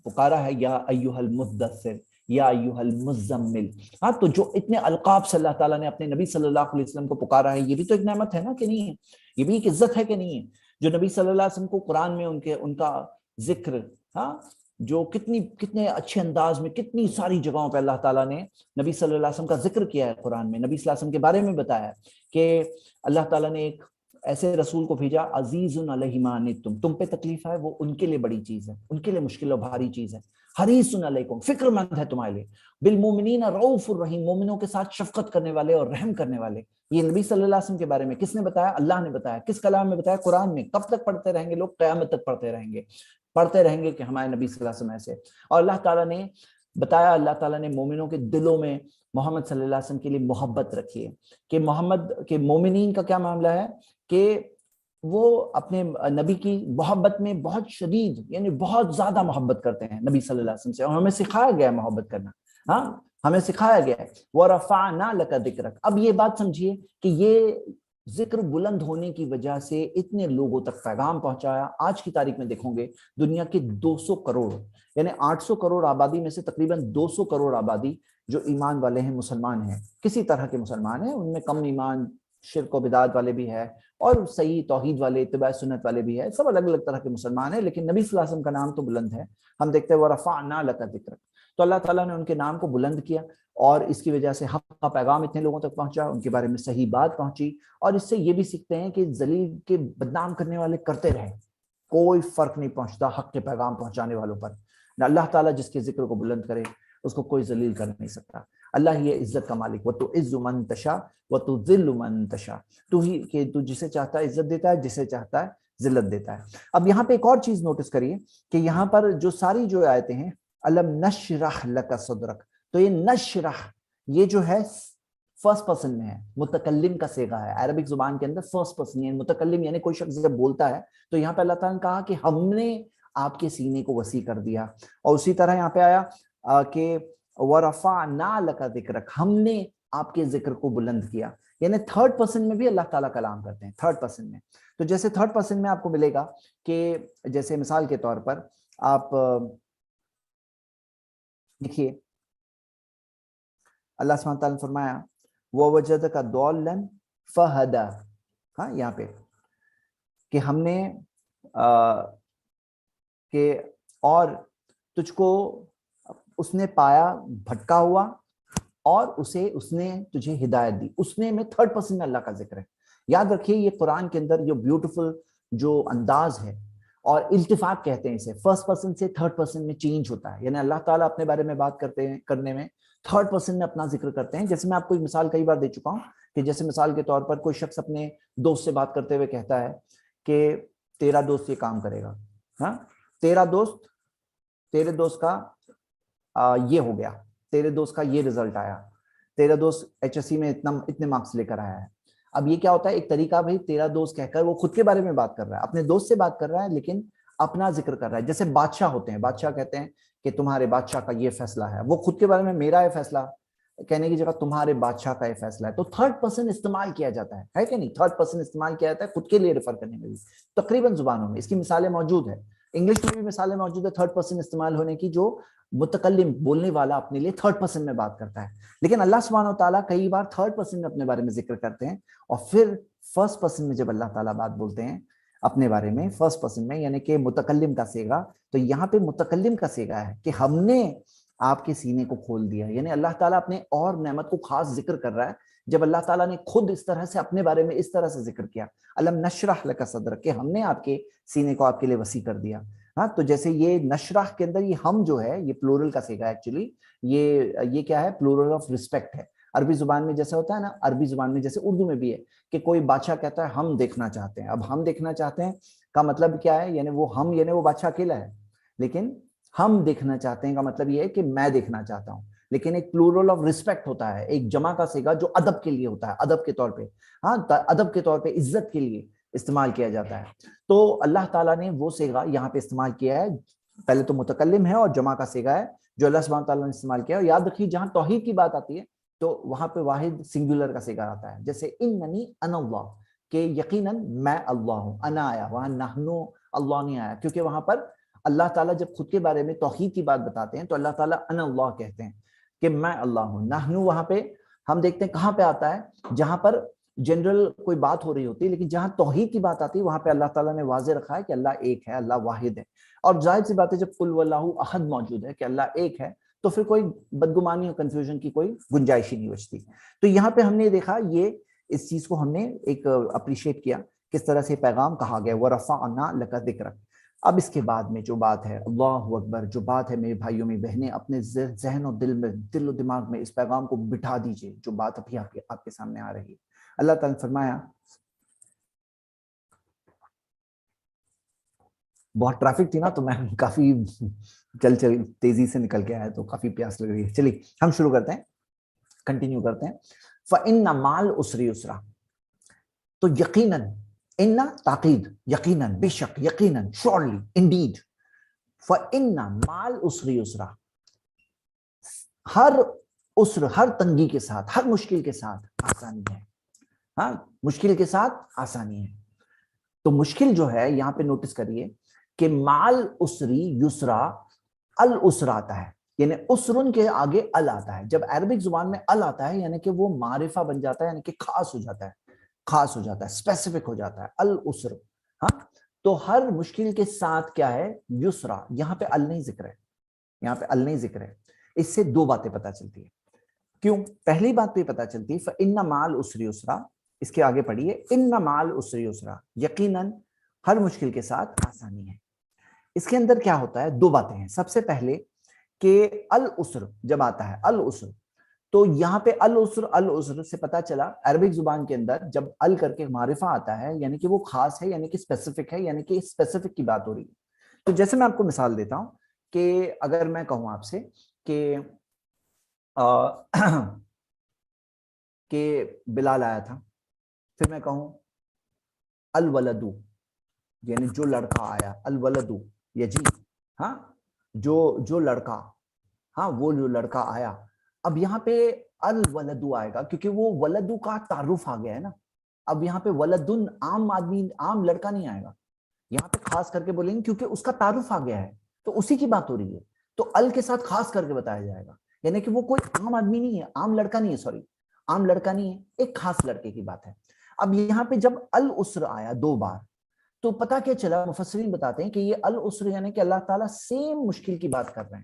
پکارا ہے، یا ایھا المدثر، یا ایھا المزمل. ہاں، تو جو اتنے القاب سے اللہ تعالیٰ نے اپنے نبی صلی اللہ علیہ وسلم کو پکارا ہے، یہ بھی تو ایک نعمت ہے نا کہ نہیں ہے؟ یہ بھی ایک عزت ہے کہ نہیں ہے؟ جو نبی صلی اللہ علیہ وسلم کو قرآن میں ان کا ذکر، ہاں، جو کتنے اچھے انداز میں کتنی ساری جگہوں پہ اللہ تعالیٰ نے نبی صلی اللہ علیہ وسلم کا ذکر کیا ہے قرآن میں، نبی صلی اللہ علیہ وسلم کے بارے میں بتایا ہے کہ اللہ تعالیٰ نے ایک ایسے رسول کو بھیجا عزیز علیہ ما عنتم، تم پہ تکلیف ہے وہ ان کے لیے بڑی چیز ہے، ان کے لیے مشکل و بھاری چیز ہے. حریص علیکم، فکر مند ہے تمہارے لیے. بالمومنین رؤوف الرحیم، مومنوں کے ساتھ شفقت کرنے والے اور رحم کرنے والے. یہ نبی صلی اللہ علیہ وسلم کے بارے میں کس نے بتایا؟ اللہ نے بتایا. کس کلام میں بتایا؟ قرآن میں. کب تک پڑھتے رہیں گے لوگ؟ قیامت تک پڑھتے رہیں گے کہ ہمارے نبی صلی اللہ علیہ وسلم ایسے. اور اللہ تعالیٰ نے بتایا، اللہ تعالیٰ نے مومنوں کے دلوں میں محمد صلی اللہ علیہ وسلم کے لیے محبت رکھی ہے کہ محمد کے مومنین کا کیا معاملہ ہے کہ وہ اپنے نبی کی محبت میں بہت شدید، یعنی بہت زیادہ محبت کرتے ہیں نبی صلی اللہ علیہ وسلم سے، اور ہمیں سکھایا گیا ہے محبت کرنا. ہاں، ہمیں سکھایا گیا ہے وَرَفَعْنَا لَكَ ذِكْرَكَ. اب یہ بات سمجھیے کہ یہ ذکر بلند ہونے کی وجہ سے اتنے لوگوں تک پیغام پہنچایا. آج کی تاریخ میں دیکھو گے دنیا کے 200 کروڑ، یعنی 800 کروڑ آبادی میں سے تقریباً 200 کروڑ آبادی جو ایمان والے ہیں، مسلمان ہیں، کسی طرح کے مسلمان ہیں. ان میں کم ایمان، شرک و بدعات والے بھی ہیں اور صحیح توحید والے، اتباع سنت والے بھی ہیں، سب الگ الگ طرح کے مسلمان ہیں. لیکن نبی صلی اللہ علیہ وسلم کا نام تو بلند ہے. ہم دیکھتے ہیں وَرَفَعْنَا لَكَ ذِكْرَكَ، تو اللہ تعالیٰ نے ان کے نام کو بلند کیا اور اس کی وجہ سے حق کا پیغام اتنے لوگوں تک پہنچا، ان کے بارے میں صحیح بات پہنچی. اور اس سے یہ بھی سیکھتے ہیں کہ ذلیل کے بدنام کرنے والے کرتے رہے، کوئی فرق نہیں پہنچتا حق کے پیغام پہنچانے والوں پر. اللہ تعالیٰ جس کے ذکر کو بلند کرے اس کو کوئی ذلیل کر نہیں سکتا. اللہ ہی عزت کا مالک. وَتُعِزُّ مَن تَشَاءُ وَتُذِلُّ مَن تَشَاءُ. تو جسے چاہتا ہے عزت دیتا ہے، جسے چاہتا ہے ذلت دیتا ہے. اب یہاں پہ ایک اور چیز نوٹس کریے کہ یہاں پر جو ساری جو آیتیں ہیں الم نشرح لک صدرک، تو یہ نشرح یہ جو ہے فرسٹ پرسن میں ہے، متکلم کا صیغہ ہے. عربک زبان کے اندر فرسٹ پرسن یعنی متکلم، یعنی کوئی شخص جب بولتا ہے تو یہاں پہ اللہ تعالیٰ نے کہا کہ ہم نے آپ کے سینے کو وسیع کر دیا. اور اسی طرح یہاں پہ آیا کہ وَرَفَعْنَا لَكَ ذِكْرَكَ، ہم نے آپ کے ذکر کو بلند کیا. یعنی تھرڈ پرسن میں بھی اللہ تعالیٰ کلام کرتے ہیں، تھرڈ پرسن میں. تو جیسے تھرڈ پرسن میں آپ کو ملے گا کہ جیسے مثال کے طور پر آپ دیکھیے اللہ سبحانہ تعالیٰ نے فرمایا وَوَجَدَكَ ضَالًّا فَهَدَىٰ. ہاں، یہاں پہ کہ ہم نے کہ اور تجھ کو اس نے پایا بھٹکا ہوا اور اس نے تجھے ہدایت دی. اس نے میں تھرڈ پرسن میں اللہ کا ذکر ہے. یاد رکھیے یہ قرآن کے اندر جو بیوٹیفل جو انداز ہے اور التفاق کہتے ہیں اسے, فرسٹ پرسن سے تھرڈ پرسن میں چینج ہوتا ہے. یعنی اللہ تعالیٰ اپنے بارے میں بات کرنے میں تھرڈ پرسن میں اپنا ذکر کرتے ہیں. جیسے میں آپ کو ایک مثال کئی بار دے چکا ہوں کہ جیسے مثال کے طور پر کوئی شخص اپنے دوست سے بات کرتے ہوئے کہتا ہے کہ تیرا دوست یہ کام کرے گا, ہاں تیرے دوست کا یہ ہو گیا, تیرے دوست کا یہ رزلٹ آیا, تیرا دوست ایچ ایس سی میں اتنے مارکس لے کر آیا ہے. اب یہ کیا ہوتا ہے, ایک طریقہ بھائی تیرا دوست کہہ کر وہ خود کے بارے میں بات کر رہا ہے, اپنے دوست سے بات کر رہا ہے لیکن اپنا ذکر کر رہا ہے. جیسے بادشاہ ہوتے ہیں, بادشاہ کہتے ہیں کہ تمہارے بادشاہ کا یہ فیصلہ ہے, وہ خود کے بارے میں میرا یہ فیصلہ کہنے کی جگہ تمہارے بادشاہ کا یہ فیصلہ ہے. تو تھرڈ پرسن استعمال کیا جاتا ہے کہ نہیں, تھرڈ پرسن استعمال کیا جاتا ہے خود کے لیے ریفر کرنے میں بھی. تقریباً زبانوں میں اس کی مثالیں موجود ہیں, انگلش میں بھی مثالیں موجود ہے تھرڈ پرسن استعمال ہونے کی, جو متکلم بولنے والا اپنے لیے تھرڈ پرسن میں بات کرتا ہے. لیکن اللہ سبحانہ و تعالیٰ کئی بار تھرڈ پرسن میں اپنے بارے میں ذکر کرتے ہیں, اور پھر فرسٹ پرسن میں جب اللہ تعالیٰ بات بولتے ہیں اپنے بارے میں فرسٹ پرسن میں, یعنی کہ متکلم کا صیغہ. تو یہاں پہ متکلم کا صیغہ ہے کہ ہم نے آپ کے سینے کو کھول دیا. یعنی اللہ تعالیٰ اپنے اور نعمت کو خاص ذکر کر رہا ہے جب اللہ تعالیٰ نے خود اس طرح سے اپنے بارے میں اس طرح سے ذکر کیا, الم نشرح لک صدرک, کہ ہم نے آپ کے سینے کو آپ کے لیے وسیع کر دیا. ہاں, تو جیسے یہ نشرح کے اندر یہ ہم جو ہے یہ پلورل کا صیغہ ہے ایکچولی, یہ کیا ہے, پلورل آف رسپیکٹ ہے. عربی زبان میں جیسے ہوتا ہے نا, عربی زبان میں جیسے اردو میں بھی ہے کہ کوئی بادشاہ کہتا ہے ہم دیکھنا چاہتے ہیں. اب ہم دیکھنا چاہتے ہیں کا مطلب کیا ہے, یعنی وہ ہم یعنی وہ بادشاہ اکیلا ہے, لیکن ہم دیکھنا چاہتے ہیں کا مطلب یہ ہے کہ میں دیکھنا چاہتا ہوں. لیکن ایک پلورل آف رسپیکٹ ہوتا ہے, ایک جمع کا صیغہ جو ادب کے لیے ہوتا ہے, ادب کے طور پہ, ہاں ادب کے طور پہ عزت کے لیے استعمال کیا جاتا ہے. تو اللہ تعالیٰ نے وہ صیغہ یہاں پہ استعمال کیا ہے, پہلے تو متکلم ہے اور جمع کا صیغہ ہے جو اللہ سبحانہ تعالیٰ نے استعمال کیا. اور یاد رکھیے جہاں توحید کی بات آتی ہے تو وہاں پہ واحد سنگولر کا صیغہ آتا ہے, جیسے اننی انا اللہ, کہ یقیناً میں اللہ ہوں. انا آیا, وہاں نحنو اللہ نہیں آیا, کیونکہ وہاں پر اللہ تعالیٰ جب خود کے بارے میں توحید کی بات بتاتے ہیں تو اللہ تعالیٰ انا اللہ کہتے ہیں کہ میں اللہ ہوں. نحنو وہاں پہ ہم دیکھتے ہیں کہاں پہ آتا ہے, جہاں پر جنرل کوئی بات ہو رہی ہوتی ہے, لیکن جہاں توحید کی بات آتی ہے وہاں پہ اللہ تعالیٰ نے واضح رکھا ہے کہ اللہ ایک ہے, اللہ واحد ہے. اور ظاہر سی بات ہے جب قل واللہ احد موجود ہے کہ اللہ ایک ہے تو پھر کوئی بدگمانی اور کنفیوژن کی کوئی گنجائش ہی نہیں بچتی. تو یہاں پہ ہم نے دیکھا یہ اس چیز کو ہم نے ایک اپریشیٹ کیا کس طرح سے پیغام کہا گیا, وَرَفَعْنَا لَكَ ذِكْرَكَ. اب اس کے بعد میں جو بات ہے, اللہ اکبر, جو بات ہے میرے بھائیوں میں بہنیں, اپنے ذہن و دل و دماغ میں اس پیغام کو بٹھا دیجئے جو بات ابھی آپ کے سامنے آ رہی ہے. اللہ تعالیٰ نے فرمایا, بہت ٹریفک تھی نا تو میں کافی چل تیزی سے نکل کے آیا تو کافی پیاس لگ رہی ہے. چلیے ہم شروع کرتے ہیں, کنٹینیو کرتے ہیں. فَإِنَّ مَعَ الْعُسْرِ يُسْرًا, تو یقیناً, ان تاکید, یقیناً, بے شک, یقیناً, شورلی, انڈیڈ. فَإِنَّ مَعَ الْعُسْرِ يُسْرًا, ہر عسر, ہر تنگی کے ساتھ, ہر مشکل کے ساتھ آسانی ہے. ہاں, مشکل کے ساتھ آسانی ہے. تو مشکل جو ہے یہاں پہ نوٹس کریے کہ مال اسری یسرا, الاسر آتا ہے, یعنی اسرن کے آگے ال آتا ہے. جب عربک زبان میں ال آتا ہے یعنی کہ وہ معرفہ بن جاتا ہے, یعنی کہ خاص ہو جاتا ہے, خاص ہو جاتا ہے, اسپیسیفک ہو جاتا ہے, الاسر. ہاں, تو ہر مشکل کے ساتھ کیا ہے, یسرا. یہاں پہ ال نہیں ذکر ہے, یہاں پہ ال نہیں ذکر ہے. اس سے دو باتیں پتہ چلتی ہے. کیوں؟ پہلی بات تو یہ پتہ چلتی ہے فَإِنَّ مَعَ الْعُسْرِ يُسْرًا, اس کے آگے پڑھیے, اِنَّ مَعَ الْعُسْرِ يُسْرًا, یقیناً ہر مشکل کے ساتھ آسانی ہے. اس کے اندر کیا ہوتا ہے, دو باتیں ہیں. سب سے پہلے کہ العسر جب آتا ہے, العسر, تو یہاں پہ العسر سے پتا چلا عربک زبان کے اندر جب ال کر کے معرفہ آتا ہے یعنی کہ وہ خاص ہے, یعنی کہ اسپیسیفک ہے, یعنی کہ اسپیسیفک کی بات ہو رہی ہے. تو جیسے میں آپ کو مثال دیتا ہوں کہ اگر میں کہوں آپ سے کہ بلال آیا تھا, پھر میں کہوں الولدو, یعنی جو لڑکا آیا, الولدو, یا جی ہاں, جو لڑکا, ہاں وہ جو لڑکا آیا. اب یہاں پہ الولدو آئے گا کیونکہ وہ ولدو کا تعارف آ گیا ہے نا. اب یہاں پہ ولدن عام آدمی, عام لڑکا نہیں آئے گا, یہاں پہ خاص کر کے بولیں گے کیونکہ اس کا تعارف آ گیا ہے, تو اسی کی بات ہو رہی ہے. تو ال کے ساتھ خاص کر کے بتایا جائے گا, یعنی کہ وہ کوئی عام آدمی نہیں ہے, عام لڑکا نہیں ہے, سوری, عام لڑکا نہیں ہے, ایک خاص لڑکے کی بات ہے. اب یہاں پہ جب العسر آیا دو بار تو پتا کیا چلا, مفسرین بتاتے ہیں کہ یہ العسر یعنی کہ اللہ تعالیٰ سیم مشکل کی بات کر رہے ہیں.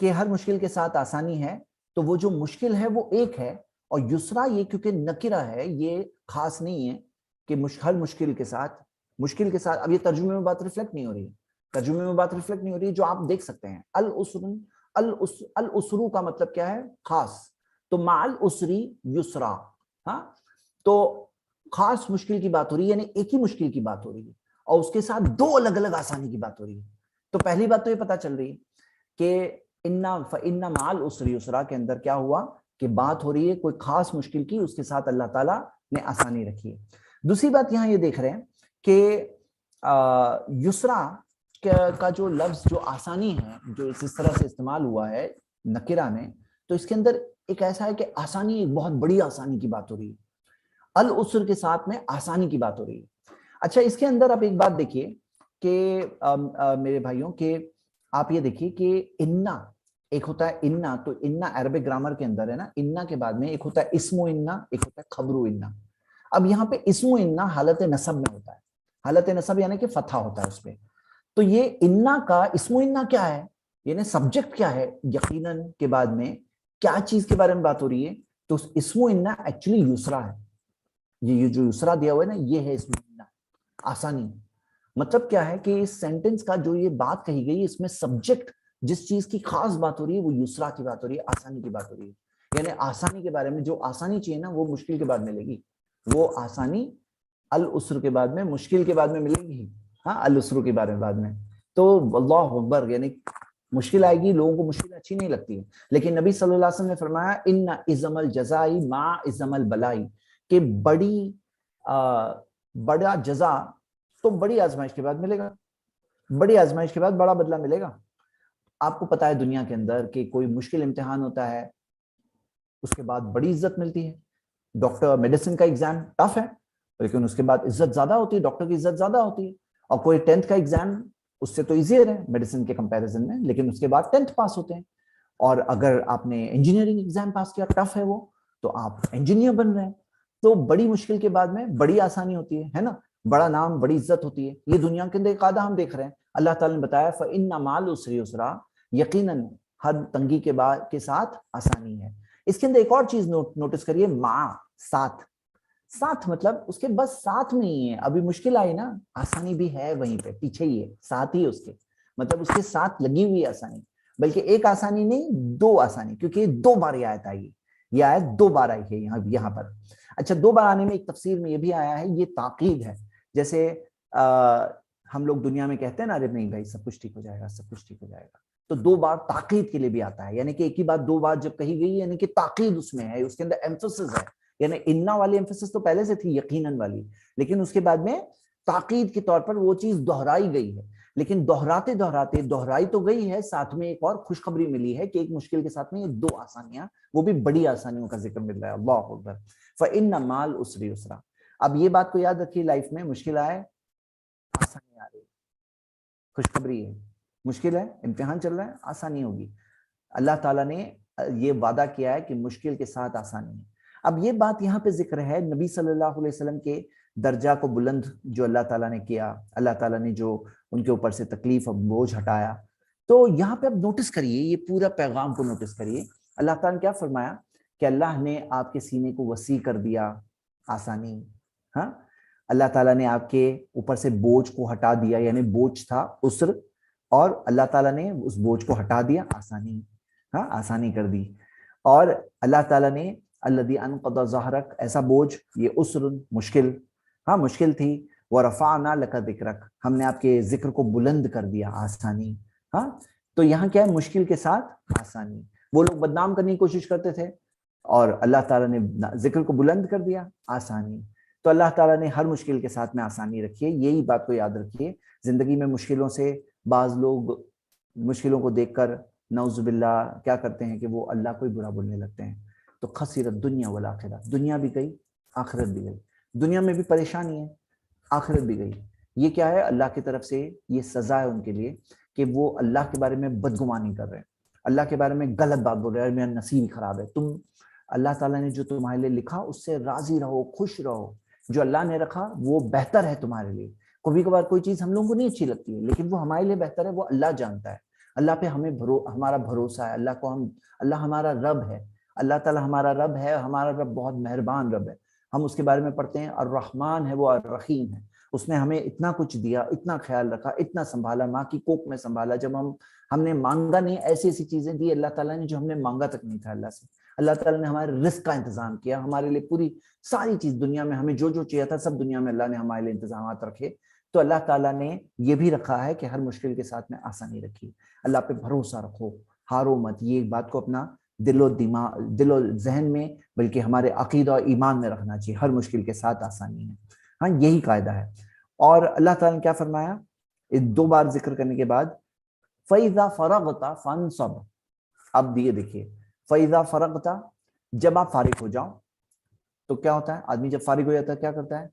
کہ ہر مشکل کے ساتھ آسانی ہے. تو وہ جو مشکل ہے وہ ایک ہے, اور یسرا یہ کیونکہ نکرہ ہے, یہ خاص نہیں ہے کہ ہر مشکل کے ساتھ, اب یہ ترجمے میں بات ریفلیکٹ نہیں ہو رہی ہے, جو آپ دیکھ سکتے ہیں. الاسرو کا مطلب کیا ہے؟ خاص. تو مع الاسری یسرا, ہاں, تو خاص مشکل کی بات ہو رہی ہے, یعنی ایک ہی مشکل کی بات ہو رہی ہے, اور اس کے ساتھ دو الگ الگ آسانی کی بات ہو رہی ہے. تو پہلی بات تو یہ پتا چل رہی ہے کہ فَإِنَّ مَعَ الْعُسْرِ يُسْرًا کے اندر کیا ہوا کہ بات ہو رہی ہے کوئی خاص مشکل کی, اس کے ساتھ اللہ تعالیٰ نے آسانی رکھی ہے. دوسری بات یہاں یہ دیکھ رہے ہیں کہ یسرا کا جو لفظ جو آسانی ہے, جو اس طرح سے استعمال ہوا ہے نکرہ میں, تو اس کے اندر ایک ایسا ہے کہ آسانی, ایک بہت بڑی آسانی کی بات ہو رہی ہے. العسر کے ساتھ میں آسانی کی بات ہو رہی ہے. اچھا, اس کے اندر آپ ایک بات دیکھیے کہ میرے بھائیوں, کہ آپ یہ دیکھیے کہ انا ایک ہوتا ہے انا, تو انا عربک گرامر کے اندر ہے نا, انا کے بعد میں ایک ہوتا ہے اسم و انا, ایک ہوتا ہے خبر و انا. اب یہاں پہ اسم و انا حالت نصب میں ہوتا ہے, حالت نصب یعنی کہ فتحہ ہوتا ہے اس پہ. تو یہ انا کا اسم و انا کیا ہے, یعنی سبجیکٹ کیا ہے, یقیناً کے بعد میں کیا چیز کے بارے میں بات ہو رہی ہے, تو اسم و انا ایکچولی یسرا ہے. یہ جو یسرا دیا ہوا ہے نا, یہ ہے اسم و انا, آسانی. مطلب کیا ہے کہ اس سینٹنس کا جو یہ بات کہی گئی, اس میں سبجیکٹ جس چیز کی خاص بات ہو رہی ہے وہ یسرا کی بات ہو رہی ہے, آسانی کی بات ہو رہی ہے. یعنی آسانی کے بارے میں, جو آسانی چاہیے نا وہ مشکل کے بعد ملے گی, وہ آسانی العسر کے بعد میں, مشکل کے بعد میں ملے گی, ہاں, العسر کے بارے میں بعد میں. تو اللہ اکبر, یعنی مشکل آئے گی, لوگوں کو مشکل اچھی نہیں لگتی ہے, لیکن نبی صلی اللہ علیہ وسلم نے فرمایا ان عظم الجزائی مع عظم البلائی, کہ بڑا جزا تو بڑی آزمائش کے بعد ملے گا, بڑی آزمائش کے بعد بڑا بدلہ ملے گا. آپ کو پتا ہے دنیا کے اندر کہ کوئی مشکل امتحان ہوتا ہے, اس کے بعد بڑی عزت ملتی ہے. ڈاکٹر میڈیسن کا ایگزام ٹف ہے, لیکن اس کے بعد عزت زیادہ ہوتی ہے, ڈاکٹر کی عزت زیادہ ہوتی ہے. اور کوئی 10th کا ایگزام اس سے تو ایزیئر ہے میڈیسن کے کمپیریزن میں, لیکن اس کے بعد 10th پاس ہوتے ہیں. اور اگر آپ نے انجینئرنگ ایگزام پاس کیا, ٹف ہے وہ, تو آپ انجینئر بن رہے ہیں. تو بڑی مشکل کے بعد میں بڑی آسانی ہوتی ہے نا, بڑا نام, بڑی عزت ہوتی ہے. یہ دنیا کے اندر ایک قاعدہ ہم دیکھ رہے ہیں. اللہ تعالیٰ نے بتایا فَإِنَّ مَعَ الْعُسْرِ يُسْرًا, یقیناً ہر تنگی کے ساتھ آسانی ہے. اس کے اندر ایک اور چیز نوٹس کریے, مع, ساتھ. ساتھ مطلب اس کے بس ساتھ میں ہی ہے, ابھی مشکل آئی نا, آسانی بھی ہے وہیں پہ پیچھے ہی ہے, ساتھ ہی اس کے, مطلب اس کے ساتھ لگی ہوئی آسانی. بلکہ ایک آسانی نہیں, دو آسانی, کیونکہ 2 بار یہ آیت آئی ہے, یہ آیت 2 بار آئی ہے یہاں پر. اچھا, 2 بار آنے میں ایک تفسیر میں یہ بھی آیا ہے, یہ تاکید ہے. جیسے ہم لوگ دنیا میں کہتے ہیں نا, ارے نہیں بھائی سب کچھ ٹھیک ہو جائے گا, سب کچھ ٹھیک ہو جائے گا. تو 2 بار تاکید کے لیے بھی آتا ہے, یعنی کہ ایک ہی بات 2 بار جب کہی گئی, یعنی کہ تاکید اس میں ہے, اس کے اندر ایمفسس ہے. یعنی انا والی ایمفسس تو پہلے سے تھی, یقیناً والی, لیکن اس کے بعد میں تاکید کے طور پر وہ چیز دہرائی گئی ہے. لیکن دہراتے دہرائی تو گئی ہے, ساتھ میں ایک اور خوشخبری ملی ہے کہ ایک مشکل کے ساتھ میں یہ 2 آسانیاں, وہ بھی بڑی آسانیوں کا ذکر مل رہا ہے. اللہ اکبر. فَإِنَّ مَعَ الْعُسْرِ يُسْرًا. اب یہ بات کو یاد رکھیے, لائف میں مشکل آئے, آسانی آ رہی ہے, خوشخبری ہے. مشکل ہے, امتحان چل رہا ہے, آسانی ہوگی. اللہ تعالیٰ نے یہ وعدہ کیا ہے کہ مشکل کے ساتھ آسانی ہے. اب یہ بات یہاں پہ ذکر ہے نبی صلی اللہ علیہ وسلم کے درجہ کو بلند جو اللہ تعالیٰ نے کیا, اللہ تعالیٰ نے جو ان کے اوپر سے تکلیف اور بوجھ ہٹایا. تو یہاں پہ اب نوٹس کریے, یہ پورا پیغام کو نوٹس کریے. اللہ تعالیٰ نے کیا فرمایا کہ اللہ نے آپ کے سینے کو وسیع کر دیا, آسانی. ہاں, اللہ تعالیٰ نے آپ کے اوپر سے بوجھ کو ہٹا دیا, یعنی بوجھ تھا عسر, اور اللہ تعالیٰ نے اس بوجھ کو ہٹا دیا, آسانی. ہاں, آسانی کر دی. اور اللہ تعالیٰ نے الذی انقض ظہرک, ایسا بوجھ, یہ عسر, مشکل, ہاں مشکل تھی, ورفعنا لک ذکرک, ہم نے آپ کے ذکر کو بلند کر دیا, آسانی. ہاں, تو یہاں کیا ہے, مشکل کے ساتھ آسانی. وہ لوگ بدنام کرنے کی کوشش کرتے تھے, اور اللہ تعالیٰ نے ذکر کو بلند کر دیا, آسانی. تو اللہ تعالیٰ نے ہر مشکل کے ساتھ میں آسانی رکھی ہے. یہی بات کو یاد رکھیے. زندگی میں مشکلوں سے بعض لوگ مشکلوں کو دیکھ کر نعوذ باللہ کیا کرتے ہیں کہ وہ اللہ کو ہی برا بولنے لگتے ہیں. تو خسرت دنیا والآخرہ, دنیا بھی گئی, آخرت بھی گئی. دنیا میں بھی پریشانی ہے, آخرت بھی گئی. یہ کیا ہے, اللہ کی طرف سے یہ سزا ہے ان کے لیے کہ وہ اللہ کے بارے میں بدگمانی کر رہے ہیں, اللہ کے بارے میں غلط بات بول رہے ہیں, میرا نصیب خراب ہے. تم اللہ تعالیٰ نے جو تمہارے لیے لکھا اس سے راضی رہو, خوش رہو. جو اللہ نے رکھا وہ بہتر ہے تمہارے لیے. کبھی کبھار کوئی چیز ہم لوگوں کو نہیں اچھی لگتی ہے, لیکن وہ ہمارے لیے بہتر ہے, وہ اللہ جانتا ہے. اللہ پہ ہمیں ہمارا بھروسہ ہے، اللہ ہمارا رب ہے، اللہ تعالیٰ ہمارا رب ہے، ہمارا رب بہت مہربان رب ہے. ہم اس کے بارے میں پڑھتے ہیں الرحمن ہے، وہ الرحیم ہے. اس نے ہمیں اتنا کچھ دیا، اتنا خیال رکھا، اتنا سنبھالا، ماں کی کوکھ میں سنبھالا. جب ہم نے مانگا نہیں، ایسی ایسی چیزیں دی اللہ تعالیٰ نے جو ہم نے مانگا تک نہیں تھا اللہ سے. اللہ تعالیٰ نے ہمارے رزق کا انتظام کیا، ہمارے لیے پوری ساری چیز دنیا میں، ہمیں جو جو چاہیے تھا سب دنیا میں اللہ نے ہمارے لیے انتظامات رکھے. تو اللہ تعالیٰ نے یہ بھی رکھا ہے کہ ہر مشکل کے ساتھ میں آسانی رکھی. اللہ پہ بھروسہ رکھو، ہارو مت. یہ ایک بات کو اپنا دل و ذہن میں، بلکہ ہمارے عقیدہ اور ایمان میں رکھنا چاہیے. ہر مشکل کے ساتھ آسانی ہے. ہاں، یہی قاعدہ ہے. اور اللہ تعالیٰ نے کیا فرمایا دو بار ذکر کرنے کے بعد؟ فَإِذَا فَرَغْتَ فَانْصَبْ. اب یہ دیکھیے، فَإِذَا فَرَغْتَ، جب آپ فارغ ہو جاؤ. تو کیا ہوتا ہے؟ آدمی جب فارغ ہو جاتا ہے کیا کرتا ہے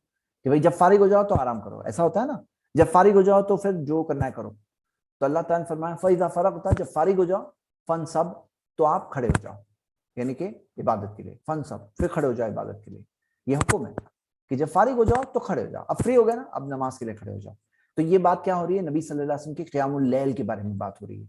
کہ بھائی جب فارغ ہو جاؤ تو آرام کرو، ایسا ہوتا ہے نا. جب فارغ ہو جاؤ تو پھر جو کرنا ہے کرو. تو اللہ تعالیٰ نے فرمایا فَإِذَا فَرَغْتَ، جب فارغ ہو جاؤ، فَانْصَبْ، تو آپ کھڑے ہو جاؤ، یعنی کہ عبادت کے لیے. فَانْصَبْ، پھر کھڑے ہو جاؤ عبادت کے لیے. یہ حکم ہے کہ جب فارغ ہو جاؤ تو کھڑے ہو جاؤ. اب فری ہو گئے نا، اب نماز کے لیے کھڑے ہو جاؤ. تو یہ بات کیا ہو رہی ہے؟ نبی صلی اللہ علیہ وسلم کی قیام اللیل کے بارے میں بات ہو رہی ہے.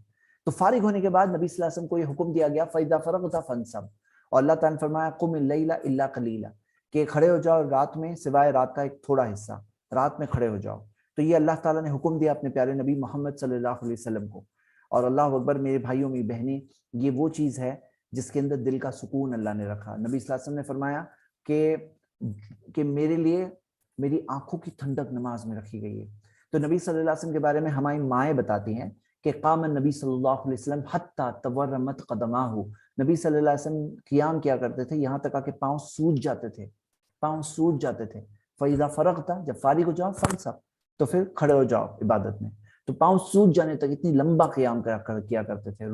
تو فارغ ہونے کے بعد نبی صلی اللہ علیہ وسلم کو یہ حکم دیا گیا فَإِذَا فَرَغْتَ فَانْصَبْ. اور اللہ تعالیٰ نے فرمایا قُمِ اللَّيْلَ إِلَّا قَلِيلًا، کہ کھڑے ہو جاؤ رات میں سوائے رات کا ایک تھوڑا حصہ، رات میں کھڑے ہو جاؤ. تو یہ اللہ تعالیٰ نے حکم دیا اپنے پیارے نبی محمد صلی اللہ علیہ وسلم کو. اور اللہ اکبر میرے بھائیوں میری بہنیں، یہ وہ چیز ہے جس کے اندر دل کا سکون اللہ نے رکھا. نبی صلی اللہ علیہ وسلم نے فرمایا کہ میرے لیے میری آنکھوں کی ٹھنڈک نماز میں رکھی گئی ہے. تو نبی صلی اللہ علیہ وسلم کے بارے میں ہماری مائیں بتاتی ہیں کہ قام النبی صلی اللہ علیہ وسلم حتی تورمت قدماہ، نبی صلی اللہ علیہ وسلم قیام کیا کرتے تھے یہاں تک کہ پاؤں سوج جاتے تھے، پاؤں سوج جاتے تھے. فَإِذَا فَرَغْتَ، جب فارغ ہو جاؤ، فَانْصَبْ، تو پھر کھڑے ہو جاؤ عبادت میں. تو پاؤں سوج جانے تک اتنی لمبا قیام کیا کرتے تھے،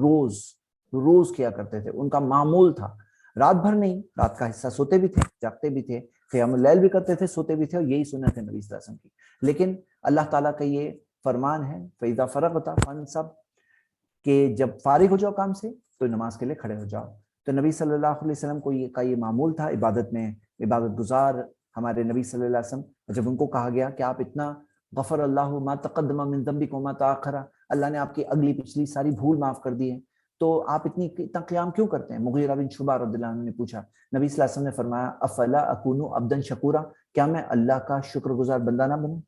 روز کیا کرتے تھے. ان کا معمول تھا. رات بھر نہیں، رات کا حصہ سوتے بھی تھے، جاگتے بھی تھے، قیام اللیل بھی کرتے تھے، سوتے بھی تھے، اور یہی سنت ہے نبی صلی اللہ علیہ وسلم کی. لیکن اللہ تعالیٰ کا یہ فرمان ہے فَإِذَا فَرَغْتَ فَانْصَبْ، کہ جب فارغ ہو جاؤ کام سے تو نماز کے لیے کھڑے ہو جاؤ. تو نبی صلی اللہ علیہ وسلم کو یہ معمول تھا عبادت میں. عبادت گزار ہمارے نبی صلی اللہ علیہ وسلم، جب ان کو کہا گیا کہ آپ اتنا غفر اللہ ما تقدم من ذنبک وما تاخر، اللہ نے آپ کی اگلی پچھلی ساری بھول معاف کر دی ہے، تو آپ اتنا قیام کیوں کرتے ہیں؟ مغیرہ بن شعبہ رضی اللہ عنہ نے پوچھا. نبی صلی اللہ علیہ وسلم نے فرمایا افلا اکون عبدا شکورا، کیا میں اللہ کا شکر گزار بندہ نہ بنوں؟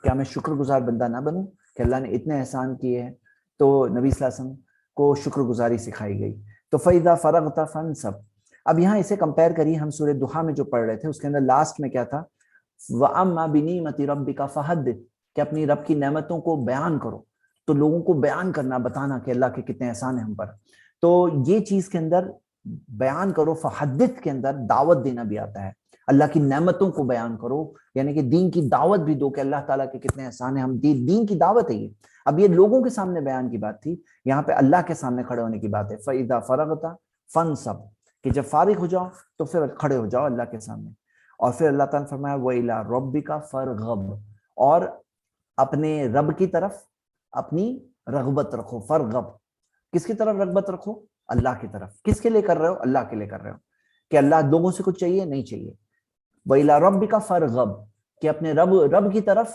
کیا میں شکر گزار بندہ نہ بنوں کہ اللہ نے اتنے احسان کیے ہیں؟ تو نبی صلی اللہ علیہ وسلم کو شکر گزاری سکھائی گئی. تو فَإِذَا فَرَغْتَ فَانْصَبْ. اب یہاں اسے کمپیئر کریے ہم سورہ دحا میں جو پڑھ رہے تھے، اس کے اندر لاسٹ میں کیا تھا؟ وَأَمَّا بِنِعْمَتِ رَبِّكَ فَحَدِّثْ، کہ اپنی رب کی نعمتوں کو بیان کرو. تو لوگوں کو بیان کرنا، بتانا کہ اللہ کے کتنے احسان ہیں ہم پر. تو یہ چیز کے اندر بیان کرو، فحدث کے اندر دعوت دینا بھی آتا ہے. اللہ کی نعمتوں کو بیان کرو، یعنی کہ دین کی دعوت بھی دو کہ اللہ تعالیٰ کے کتنے احسان ہیں. ہم دین کی دعوت ہے یہ. اب یہ لوگوں کے سامنے بیان کی بات تھی، یہاں پہ اللہ کے سامنے کھڑے ہونے کی بات ہے. فَإِذَا فَرَغْتَ فَانْصَبْ، کہ جب فارغ ہو جاؤ تو پھر کھڑے ہو جاؤ اللہ کے سامنے. اور پھر اللہ تعالیٰ نے فرمایا وَإِلَىٰ رَبِّكَ فَارْغَب، اور اپنے رب کی طرف اپنی رغبت رکھو. فرغب، کس کی طرف رغبت رکھو؟ اللہ کی طرف. کس کے لیے کر رہے ہو؟ اللہ کے لیے کر رہے ہو. کہ اللہ لوگوں سے کچھ چاہیے؟ نہیں چاہیے. وَإِلَىٰ رَبِّكَ فَارْغَب، کہ اپنے رب کی طرف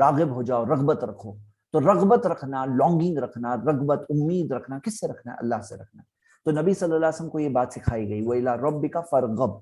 راغب ہو جاؤ، رغبت رکھو. تو رغبت رکھنا، لانگنگ رکھنا، رغبت امید رکھنا کس سے رکھنا ہے؟ اللہ سے رکھنا. تو نبی صلی اللہ علیہ وسلم کو یہ بات سکھائی گئی وَإِلَىٰ رَبِّكَ فَارْغَب.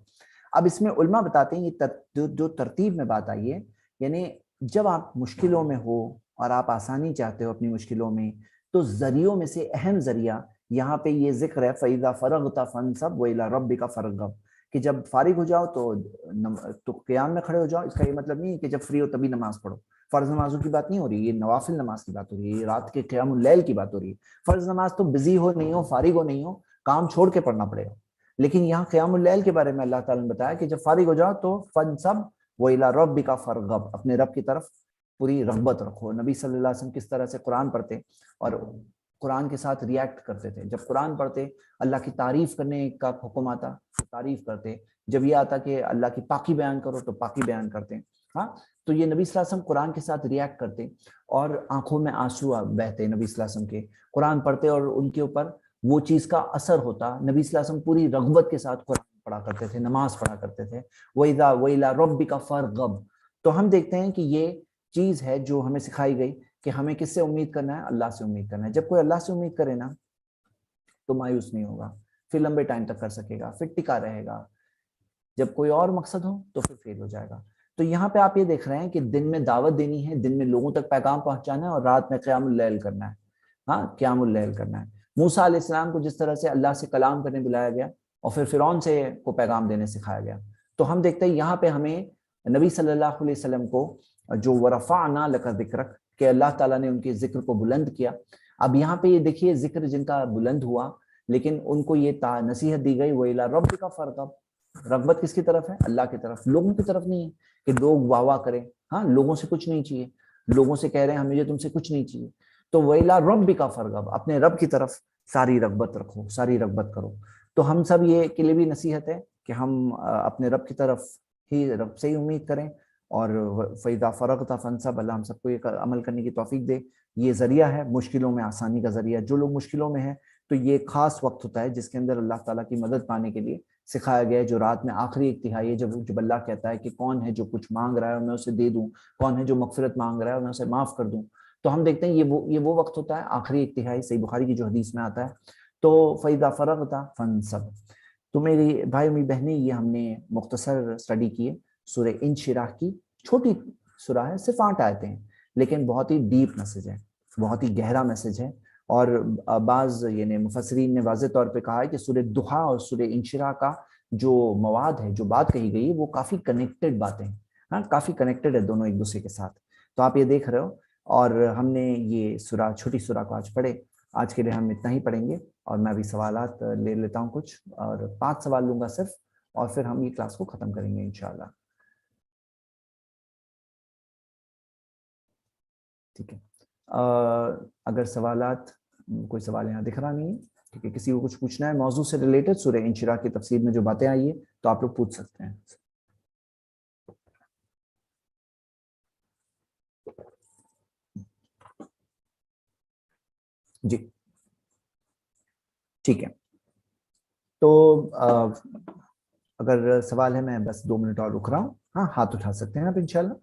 اب اس میں علماء بتاتے ہیں یہ جو ترتیب میں بات آئی ہے، یعنی جب آپ مشکلوں میں ہو اور آپ آسانی چاہتے ہو اپنی مشکلوں میں، تو ذریعوں میں سے اہم ذریعہ یہاں پہ یہ ذکر ہے فَإِذَا فَرَغْتَ فَانْصَبْ وَإِلَىٰ رَبِّكَ فَارْغَب، کہ جب فارغ ہو جاؤ تو قیام میں کھڑے ہو جاؤ. اس کا یہ مطلب نہیں ہے کہ جب فری ہو تبھی نماز پڑھو. فرض نمازوں کی بات نہیں ہو رہی، یہ نوافل نماز کی بات ہو رہی ہے، یہ رات کے قیام اللیل کی بات ہو رہی ہے. فرض نماز تو بزی ہو نہیں ہو، فارغ ہو نہیں ہو، کام چھوڑ کے پڑھنا پڑے گا. لیکن یہاں قیام اللیل کے بارے میں اللہ تعالیٰ نے بتایا کہ جب فارغ ہو جاؤ تو فَانْصَبْ وَإِلَىٰ رَبِّكَ فَارْغَب، اپنے رب کی طرف پوری رغبت رکھو. نبی صلی اللہ علیہ وسلم کس طرح سے قرآن پڑھتے اور قرآن کے ساتھ ریاکٹ کرتے تھے. جب قرآن پڑھتے اللہ کی تعریف کرنے کا حکم آتا تو تعریف کرتے، جب یہ آتا کہ اللہ کی پاکی بیان کرو تو پاکی بیان کرتے. ہاں، تو یہ نبی صلی اللہ علیہ وسلم قرآن کے ساتھ ریاکٹ کرتے اور آنکھوں میں آنسو بہتے نبی صلی اللہ علیہ وسلم کے. قرآن پڑھتے اور ان کے اوپر وہ چیز کا اثر ہوتا. نبی صلی اللہ علیہ وسلم پوری رغبت کے ساتھ قرآن پڑھا کرتے تھے، نماز پڑھا کرتے تھے. وَإِلَىٰ رَبِّكَ فَارْغَب. تو ہم دیکھتے ہیں کہ یہ چیز ہے جو ہمیں سکھائی گئی کہ ہمیں کس سے امید کرنا ہے؟ اللہ سے امید کرنا ہے. جب کوئی اللہ سے امید کرے نا تو مایوس نہیں ہوگا, پھر لمبے ٹائم تک کر سکے گا, پھر ٹکا رہے گا. جب کوئی اور مقصد ہو تو پھر فیل ہو جائے گا. تو یہاں پہ آپ یہ دیکھ رہے ہیں کہ دن میں دعوت دینی ہے, دن میں لوگوں تک پیغام پہنچانا ہے, اور رات میں قیام اللیل کرنا ہے. ہاں, قیام اللیل کرنا ہے. موسیٰ علیہ السلام کو جس طرح سے اللہ سے کلام کرنے بلایا گیا اور پھر فرعون سے کو پیغام دینے سکھایا گیا, تو ہم دیکھتے ہیں یہاں پہ ہمیں نبی صلی اللہ علیہ وسلم کو جو ورفعنا لک ذکرک, کہ اللہ تعالیٰ نے ان کے ذکر کو بلند کیا. اب یہاں پہ یہ دیکھیے ذکر جن کا بلند ہوا, لیکن ان کو یہ نصیحت دی گئی وَإِلَىٰ رَبِّكَ فَارْغَب. رغبت کس کی طرف ہے؟ اللہ کی طرف, لوگوں کی طرف نہیں ہے کہ لوگ واہ واہ کریں. ہاں, لوگوں سے کچھ نہیں چاہیے, لوگوں سے کہہ رہے ہیں مجھے تم سے کچھ نہیں چاہیے. تو وَإِلَىٰ رَبِّكَ فَارْغَب, اپنے رب کی طرف ساری رغبت رکھو, ساری رغبت کرو. تو ہم سب یہ کے لیے بھی نصیحت ہے کہ ہم اپنے رب کی طرف ہی, رب سے ہی امید کریں. اور فَإِذَا فَرَغْتَ فَانْصَبْ, اللہ ہم سب کو یہ عمل کرنے کی توفیق دے. یہ ذریعہ ہے مشکلوں میں آسانی کا ذریعہ. جو لوگ مشکلوں میں ہیں تو یہ خاص وقت ہوتا ہے جس کے اندر اللہ تعالیٰ کی مدد پانے کے لیے سکھایا گیا ہے, جو رات میں آخری ایک تہائی ہے, جب اللہ کہتا ہے کہ کون ہے جو کچھ مانگ رہا ہے اور میں اسے دے دوں, کون ہے جو مغفرت مانگ رہا ہے اور میں اسے معاف کر دوں. تو ہم دیکھتے ہیں یہ وہ وقت ہوتا ہے, آخری ایک تہائی, صحیح بخاری کی جو حدیث میں آتا ہے. تو فَإِذَا فَرَغْتَ فَانْصَبْ. تو میری بھائی امی بہنیں, یہ ہم نے مختصر اسٹڈی کی ہے سورہ انشراح کی. چھوٹی سورہ ہے, صرف 8 آیتیں ہیں, لیکن بہت ہی ڈیپ میسج ہے, بہت ہی گہرا میسج ہے. اور بعض یعنی مفسرین نے واضح طور پہ کہا ہے کہ سورہ دحا اور سورہ انشراح کا جو مواد ہے, جو بات کہی گئی ہے, وہ کافی کنیکٹڈ باتیں ہیں. ہاں, کافی کنیکٹڈ ہے دونوں ایک دوسرے کے ساتھ. تو آپ یہ دیکھ رہے ہو, اور ہم نے یہ سورہ, چھوٹی سورہ کو آج پڑھے. آج کے لیے ہم اتنا ہی پڑھیں گے, اور میں ابھی سوالات لے لیتا ہوں کچھ, اور 5 سوال لوں گا صرف, اور پھر ہم یہ کلاس کو ختم کریں گے انشاءاللہ. ٹھیک ہے, اگر سوالات, کوئی سوال یہاں دکھ رہا نہیں ہے, ٹھیک ہے, کسی کو کچھ پوچھنا ہے موضوع سے ریلیٹڈ, سورہ انشراح کی تفسیر میں جو باتیں آئی ہے, تو آپ لوگ پوچھ سکتے ہیں. جی ٹھیک ہے. تو اگر سوال ہے, میں بس 2 منٹ اور رک رہا ہوں. ہاں, ہاتھ اٹھا سکتے ہیں آپ انشاءاللہ.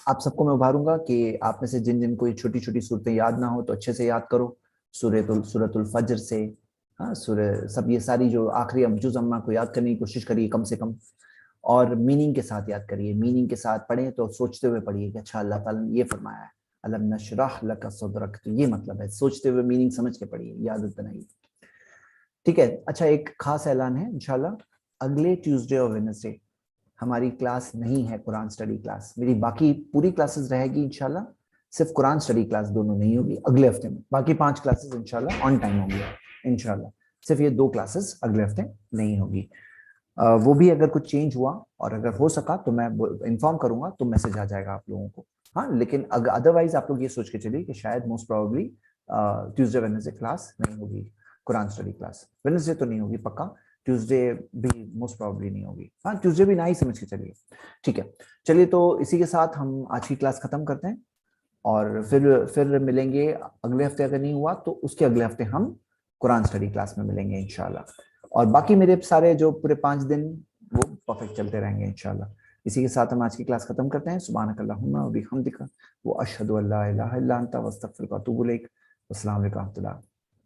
آپ سب کو میں ابھاروں گا کہ آپ میں سے جن جن کو یہ چھوٹی چھوٹی صورتیں یاد نہ ہو تو اچھے سے یاد کرو. سورۃ الفجر سے, ہاں, سورہ سب, یہ ساری جو آخری جز امہ کو یاد کرنے کی کوشش کریے کم سے کم, اور میننگ کے ساتھ یاد کریے. میننگ کے ساتھ پڑھیں تو سوچتے ہوئے پڑھیے کہ اچھا اللہ تعالیٰ نے یہ فرمایا ہے, الم نشرح لک صدرک, تو یہ مطلب ہے. سوچتے ہوئے میننگ سمجھ کے پڑھیے, یاد بنائیے. ٹھیک ہے. اچھا, ایک خاص اعلان ہے, انشاءاللہ اگلے ٹیوزڈے اور ویڈنسڈے ہماری کلاس نہیں ہے, قرآن سٹڈی کلاس. میری باقی پوری کلاسز رہے گی انشاءاللہ, صرف قرآن سٹڈی کلاس دونوں نہیں ہوگی اگلے ہفتے میں. باقی 5 کلاسز انشاءاللہ آن ٹائم ہوں گی انشاءاللہ. صرف یہ 2 کلاسز اگلے ہفتے نہیں ہوگی. وہ بھی اگر کچھ چینج ہوا اور اگر ہو سکا تو میں انفارم کروں گا, تو میسج آ جائے گا آپ لوگوں کو. ہاں, لیکن ادروائز آپ لوگ یہ سوچ کے چلیے کہ شاید most probably Tuesday Wednesday class نہیں ہوگی, قرآن سٹڈی کلاس. ویڈنسڈے تو نہیں ہوگی پکا, ٹیوزڈے بھی موسٹ پروبیبلی نہیں ہوگی. ہاں, ٹیوزڈے بھی نہ ہی سمجھ کے چلیے. ٹھیک ہے, چلیے تو اسی کے ساتھ ہم آج کی کلاس ختم کرتے ہیں, اور پھر ملیں گے اگلے ہفتے. اگر نہیں ہوا تو اس کے اگلے ہفتے ہم قرآن سٹڈی کلاس میں ملیں گے انشاءاللہ. اور باقی میرے سارے جو پورے 5 دن وہ پرفیکٹ چلتے رہیں گے انشاءاللہ. اسی کے ساتھ ہم آج کی کلاس ختم کرتے ہیں. سبحانک اللہم و بحمدک, واشہد ان لا الہ الا انت, واستغفرک واتوب الیک. السلام علیکم و رحمۃ اللہ.